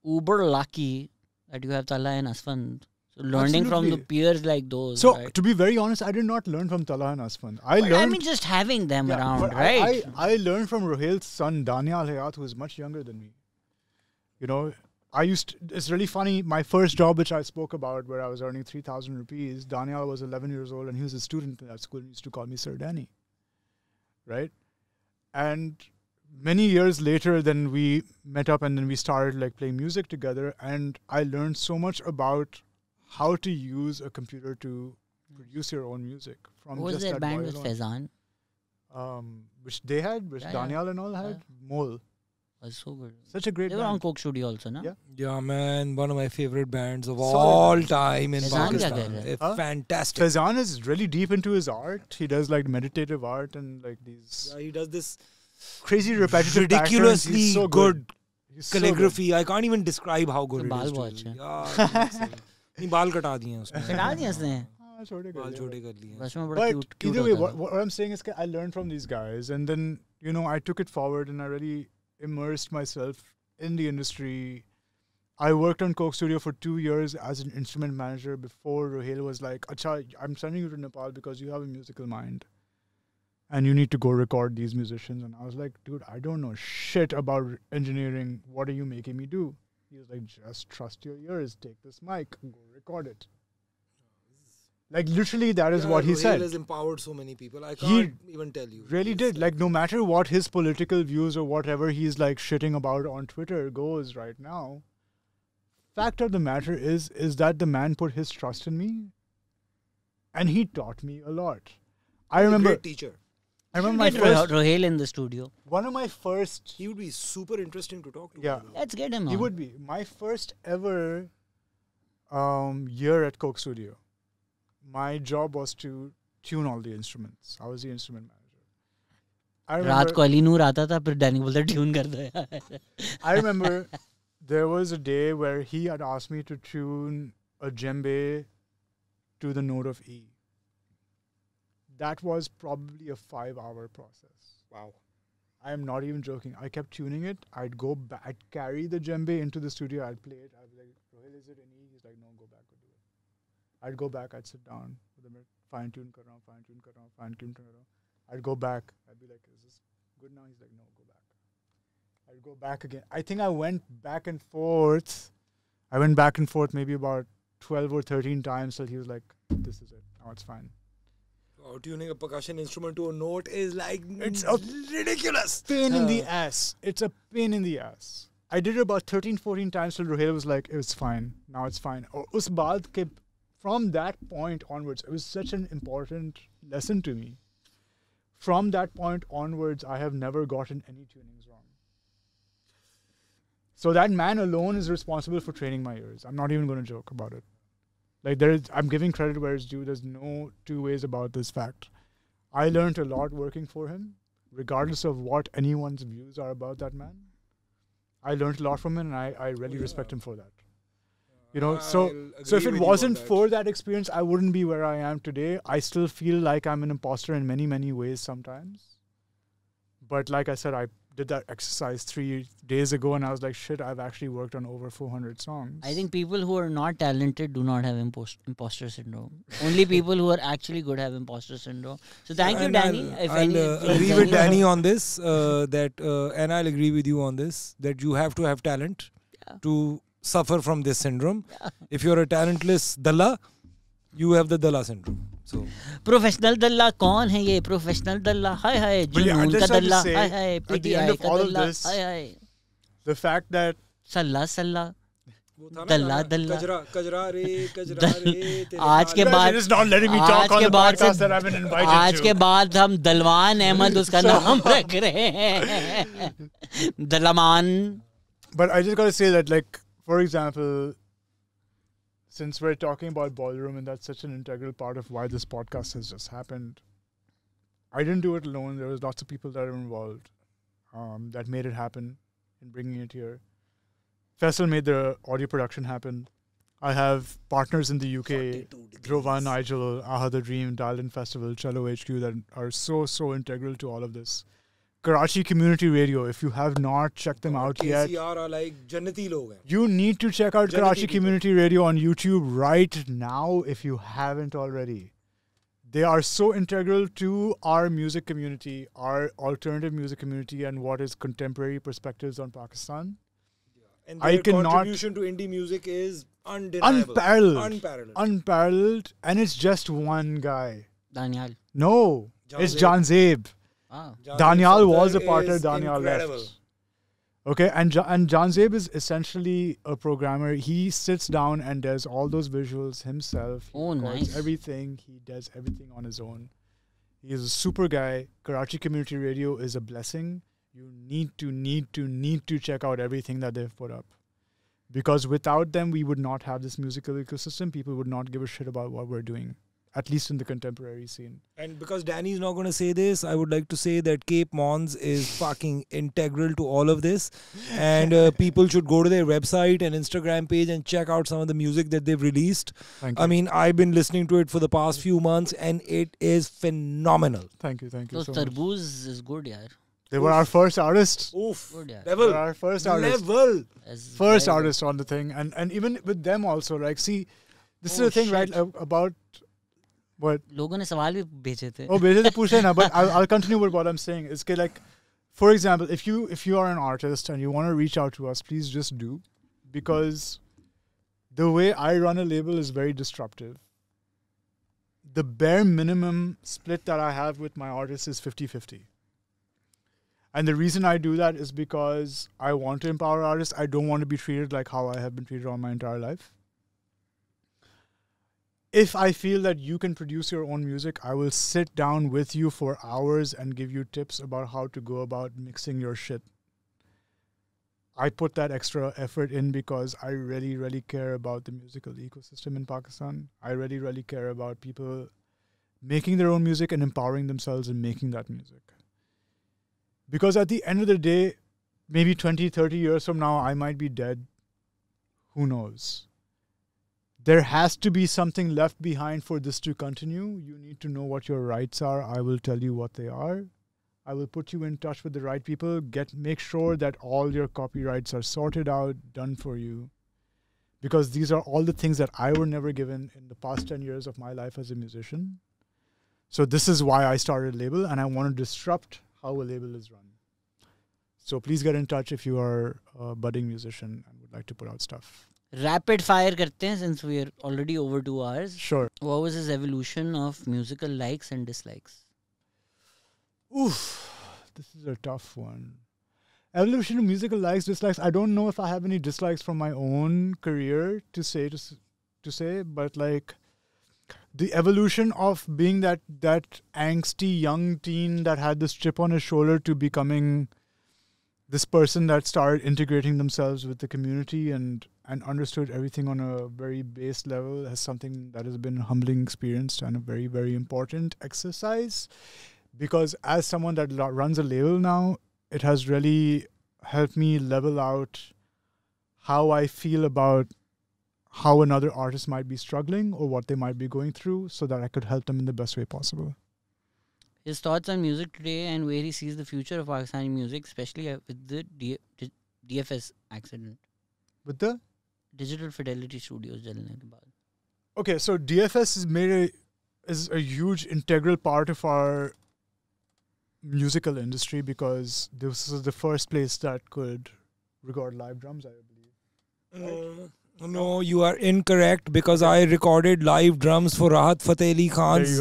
uber lucky that you have Tala and Asfand. So learning from the Absolutely. peers like those. So, right? to be very honest, I did not learn from Tala and Asfand. I mean, just having them around, but right? I learned from Rohel's son, Daniel Hayat, who is much younger than me. You know, it's really funny, my first job, which I spoke about, where I was earning 3,000 rupees, Daniel was 11 years old, and he was a student in that school, and he used to call me Sir Danny. Right? And many years later, then we met up, and then we started, like, playing music together, and I learned so much about how to use a computer to produce your own music. From What was just their that band boy with alone. Faizan? Which they had, which Daniel and all had. Mole. Was so good. Such a great They were band. on Coke Studio also, no? Yeah. Yeah, man, one of my favorite bands of Solid all band. time in Faizan kya Pakistan. kar raha It's Huh? fantastic. Faizan is really deep into his art. He does like meditative art and like these Yeah, he does this crazy repetitive ridiculously patterns. He's so good He's so calligraphy. I can't even describe how good it बाल is. बहुत to अच्छे you. Yeah, नहीं बाल कटा दिए हैं उसने. कटा दिया उसने. हाँ, छोटे कर बाल दिए, छोटे कर लिए हैं. बस में बड़ा But cute cute either way, होता था. what I'm saying is that I learned from these guys, and then I took it forward and I really immersed myself in the industry. I worked on Coke Studio for 2 years as an instrument manager before Rohel was like, Acha, I'm sending you to Nepal because you have a musical mind and you need to go record these musicians. And I was like, dude, I don't know shit about engineering. What are you making me do? He was like, just trust your ears, take this mic, go record it. Like, literally, that is what he Rohel said. has empowered so many people. I He can't even tell you. Really did. Like, no matter what his political views or whatever he's like shitting about on Twitter goes right now, fact of the matter is that the man put his trust in me and he taught me a lot. I remember, Great teacher. I remember my Get first, Rohel in the studio. one of my first, He would be super interesting to talk to. yeah, Let's get him on. he would be. My first ever year at Coke Studio, my job was to tune all the instruments. I was the instrument manager. I रात को अली नूर आता था फिर Danny बोलता tune कर दो यार. I remember there was a day where he had asked me to tune a djembe to the note of E. that was probably a 5-hour process. Wow. I am not even joking. I kept tuning it. I'd go back. I'd carry the djembe into the studio. I'd play it. I'd be like, Rohil, is it in E? He's like, no, go back, go do it. I'd go back. I'd sit down with him, fine tune, kar raha hu, fine tune, kar raha hu, fine tune, kar raha hu. I'd go back. I'd be like, is this good now? He's like, no, go back. I'd go back again. I think I went back and forth. Maybe about 12 or 13 times till he was like, this is it. Now it's fine. Oh, tuning a percussion instrument to a note is like, It's ridiculous. Pain in the ass. It's a pain in the ass. I did it about 13, 14 times till Rohil was like, it was fine. Now it's fine. Us baad ke, from that point onwards, it was such an important lesson to me. From that point onwards, I have never gotten any tunings wrong. So that man alone is responsible for training my ears. I'm not even going to joke about it. Like I'm giving credit where it's due. There's no two ways about this fact. I learned a lot working for him, regardless of what anyone's views are about that man. I learned a lot from him, and I really respect him for that. You know, so if it wasn't for that experience, I wouldn't be where I am today. I still feel like I'm an imposter in many, many ways sometimes. But like I said, I did that exercise 3 days ago, and I was like, shit, I've actually worked on over 400 songs. I think people who are not talented do not have imposter syndrome. Only people who are actually good have imposter syndrome. So thank you, Danny. I'll agree with Danny on this, and I'll agree with you on this, that you have to have talent to suffer from this syndrome. If you're a talentless dalla, you have the dalla syndrome. So professional दल्ला कौन है ये professional दल्ला हाय हाय जुनून का दल्ला हाय हाय PTI का दल्ला हाय हाय the fact that सल्ला सल्ला दल्ला दल्ला कजरा रे आज के बाद आज के बाद हम दलवान अहमद उसका नाम रख रहे हैं दलमान. But I just got to say that, like, for example, since we're talking about ballroom, and that's such an integral part of why this podcast has just happened, I didn't do it alone. There was lots of people that were involved that made it happen in bringing it here. Faisal made the audio production happen. I have partners in the UK, Dhruva, Nigel, Aha the Dream, Dialin Festival, Cello HQ, that are so integral to all of this. Karachi Community Radio, if you have not checked them out yet, are like Jannati log hain. You need to check out Karachi Community Radio on YouTube right now if you haven't already. They are so integral to our music community, our alternative music community, and what is contemporary perspectives on Pakistan. And their contribution to indie music is undeniable. Unparalleled. And it's just one guy. Daniel. No, it's John Zabe. Ah. Daniel was a partner. Daniel left. Okay, and John Zabe is essentially a programmer. He sits down and does all those visuals himself. Oh, nice. Everything. He does everything on his own. He is a super guy. Karachi Community Radio is a blessing. You need to check out everything that they've put up. Because without them, we would not have this musical ecosystem. People would not give a shit about what we're doing. At least in the contemporary scene. And because Danny's not going to say this, I would like to say that Cape Mons is fucking integral to all of this. And people should go to their website and Instagram page and check out some of the music that they've released. Thank you. I mean, I've been listening to it for the past few months and it is phenomenal. Thank you so much. Tarboos is good, yaar. They were our first artists. Oof. Good, yaar. Level. They were our first artists. Level. First artist on the thing. And even with them also, like, see, this is the thing, right, about... What? लोगों ने सवाल भी भेजे थे. Oh, भेजे थे पूछे ना, but I'll continue with what I'm saying. It's like, for example, if you are an artist and you want to reach out to us, please just do, because the way I run a label is very disruptive. The bare minimum split that I have with my artists is 50-50. And the reason I do that is because I want to empower artists. I don't want to be treated like how I have been treated all my entire life. If I feel that you can produce your own music, I will sit down with you for hours and give you tips about how to go about mixing your shit. I put that extra effort in because I really care about the musical ecosystem in Pakistan. I really care about people making their own music and empowering themselves in making that music. Because at the end of the day, maybe 20, 30 years from now, I might be dead. Who knows? there has to be something left behind for this to continue. You need to know what your rights are. I will tell you what they are. I will put you in touch with the right people. Make sure that all your copyrights are sorted out, done for you. Because these are all the things that I were never given in the past 10 years of my life as a musician. So this is why I started a label, and I want to disrupt how a label is run. So please get in touch if you are a budding musician and would like to put out stuff. Rapid fire karte hain since we are already over 2 hours. Sure. What was his evolution of musical likes and dislikes? Oof, this is a tough one. Evolution of musical likes, dislikes. I don't know if I have any dislikes from my own career to say, but like the evolution of being that angsty young teen that had this chip on his shoulder to becoming this person that started integrating themselves with the community and understood everything on a very base level as something that has been a humbling experience and a very, very important exercise. Because as someone that runs a label now, it has really helped me level out how I feel about how another artist might be struggling or what they might be going through so that I could help them in the best way possible. His thoughts on music today and where he sees the future of Pakistani music, especially with the DFS accident. With the? Digital Fidelity Studios jalne ke baad. Okay, so DFS is a huge integral part of our musical industry because this is the first place that could record live drums, I believe. No, you are incorrect because I recorded live drums for Rahat Fateh Ali Khan's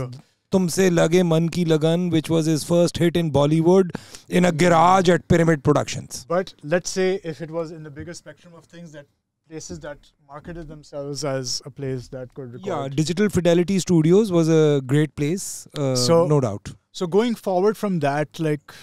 Tumse Lage Man Ki Lagan, which was his first hit in Bollywood, in a garage at Pyramid Productions. But let's say if it was in the bigger spectrum of things, that places that marketed themselves as a place that could record. Yeah, Digital Fidelity Studios was a great place, no doubt. So going forward from that, like,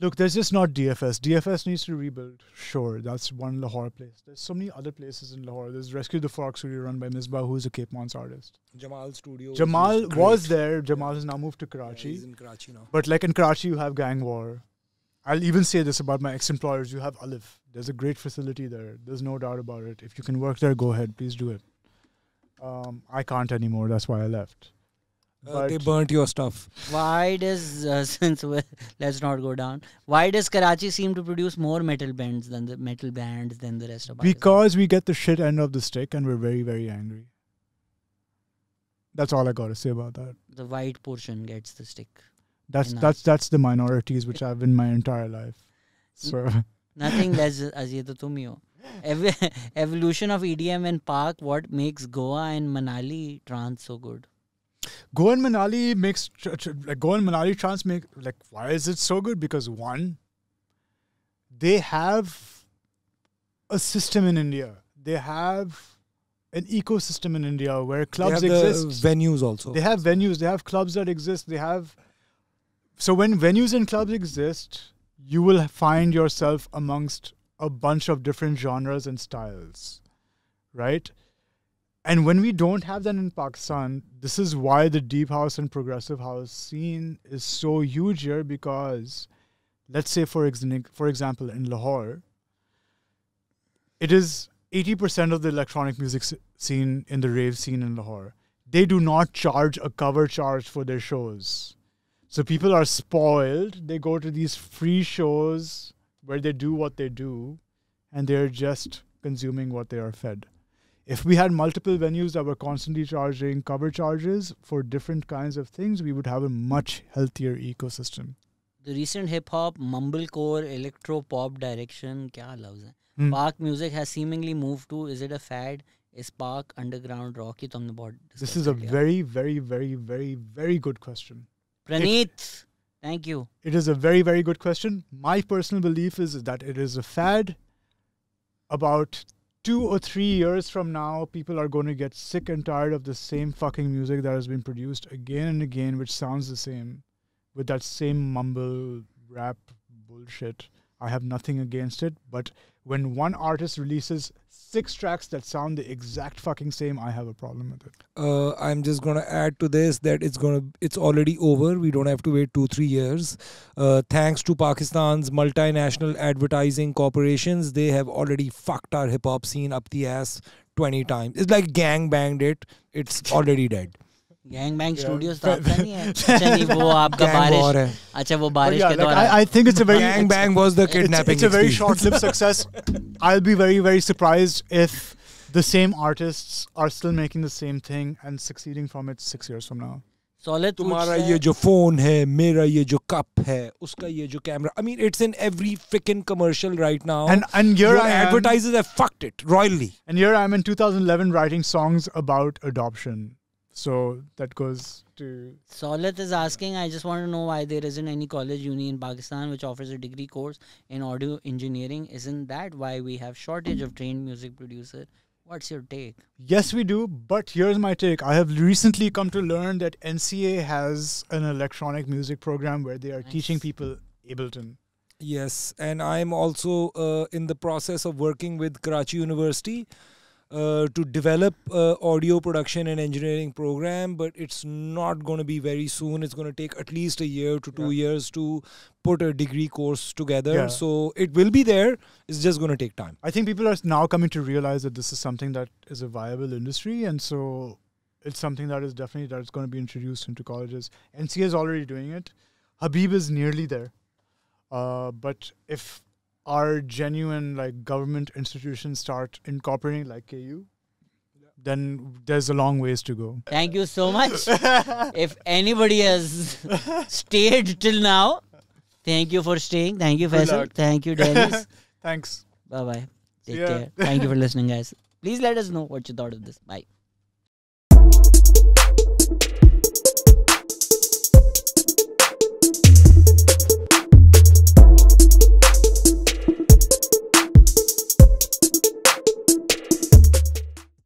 look, there's just not DFS. DFS needs to rebuild. Sure, that's one Lahore place. There's so many other places in Lahore. There's Rescue the Frog Studio run by Misbah, who's a Cape Mons artist. Jamal Studio. Jamal was there. Jamal has now moved to Karachi. Yeah, he's in Karachi now. But like in Karachi, you have Gang War. I'll even say this about my ex-employers. You have Alif. There's a great facility there. There's no doubt about it. If you can work there, go ahead. Please do it. I can't anymore. That's why I left. They burnt your stuff. Why does, let's not go down. Why does Karachi seem to produce more metal bands than the rest of Pakistan? Because we get the shit end of the stick and we're very, very angry. That's all I got to say about that. The white portion gets the stick. That's the minorities which I've been my entire life. So nothing less as ye to tum hi ho. Evolution of EDM and Pak, what makes Goa and Manali trance so good? Goa and Manali trance make, like, why is it so good? Because one, they have a system in India. They have an ecosystem in India where clubs exist. Venues also. They have venues. They have clubs that exist. So when venues and clubs exist, you will find yourself amongst a bunch of different genres and styles, right? And when we don't have that in Pakistan, this is why the deep house and progressive house scene is so huge here, because let's say, for example, in Lahore, it is 80% of the electronic music scene in the rave scene in Lahore. They do not charge a cover charge for their shows. So people are spoiled. They go to these free shows where they do what they do, and they're just consuming what they are fed. If we had multiple venues that were constantly charging cover charges for different kinds of things, we would have a much healthier ecosystem. The recent hip-hop, mumblecore, electro-pop direction, kya loves hai? Pak music has seemingly moved to, is it a fad? Is Pak underground rock? This is a very, very, very, very, very good question. Praneeth, thank you. It is a very, very good question. My personal belief is that it is a fad. About 2 or 3 years from now, people are going to get sick and tired of the same fucking music that has been produced again and again, which sounds the same, with that same mumble rap bullshit. I have nothing against it, but when one artist releases 6 tracks that sound the exact fucking same, I have a problem with it. I'm just going to add to this that it's already over. We don't have to wait 2-3 years. Thanks to Pakistan's multinational advertising corporations, they have already fucked our hip hop scene up the ass 20 times. It's like gang banged it. It's already dead. Gang Bang Studios तो आपका नहीं है? अच्छा नहीं वो आपका Gang war बारिश. है. अच्छा वो बारिश Yeah, के like, दौरान. I think it's a very Gang bang was the kidnapping. it's a very experience. short-lived success. I'll be very, very surprised if the same artists are still making the same thing and succeeding from it 6 years from now. Solid तुम्हारा ये जो phone है, मेरा ये जो cup है, उसका ये जो camera. I mean, it's in every freaking commercial right now. And here Your I am, advertisers have fucked it royally. and here I am in 2011 writing songs about adoption. So that goes to Solit is asking, I just want to know why there isn't any college uni in Pakistan which offers a degree course in audio engineering. Isn't that why we have shortage of trained music producer? What's your take? yes, we do. But here's my take. I have recently come to learn that NCA has an electronic music program where they are teaching people Ableton. Yes, and I'm also in the process of working with Karachi University to develop audio production and engineering program, but it's not going to be very soon. It's going to take at least a year to 2 years to put a degree course together. Yeah. So it will be there. It's just going to take time. I think people are now coming to realize that this is something that is a viable industry, and so it's something that is definitely that's going to be introduced into colleges. NCA is already doing it. Habib is nearly there, but if our genuine like government institutions start incorporating like KU, then there's a long ways to go. Thank you so much. If anybody has stayed till now, thank you for staying. Thank you, Good Faisal. luck. Thank you, Dennis. Thanks. Bye-bye. Take See ya. care. Thank you for listening, guys. Please let us know what you thought of this. Bye.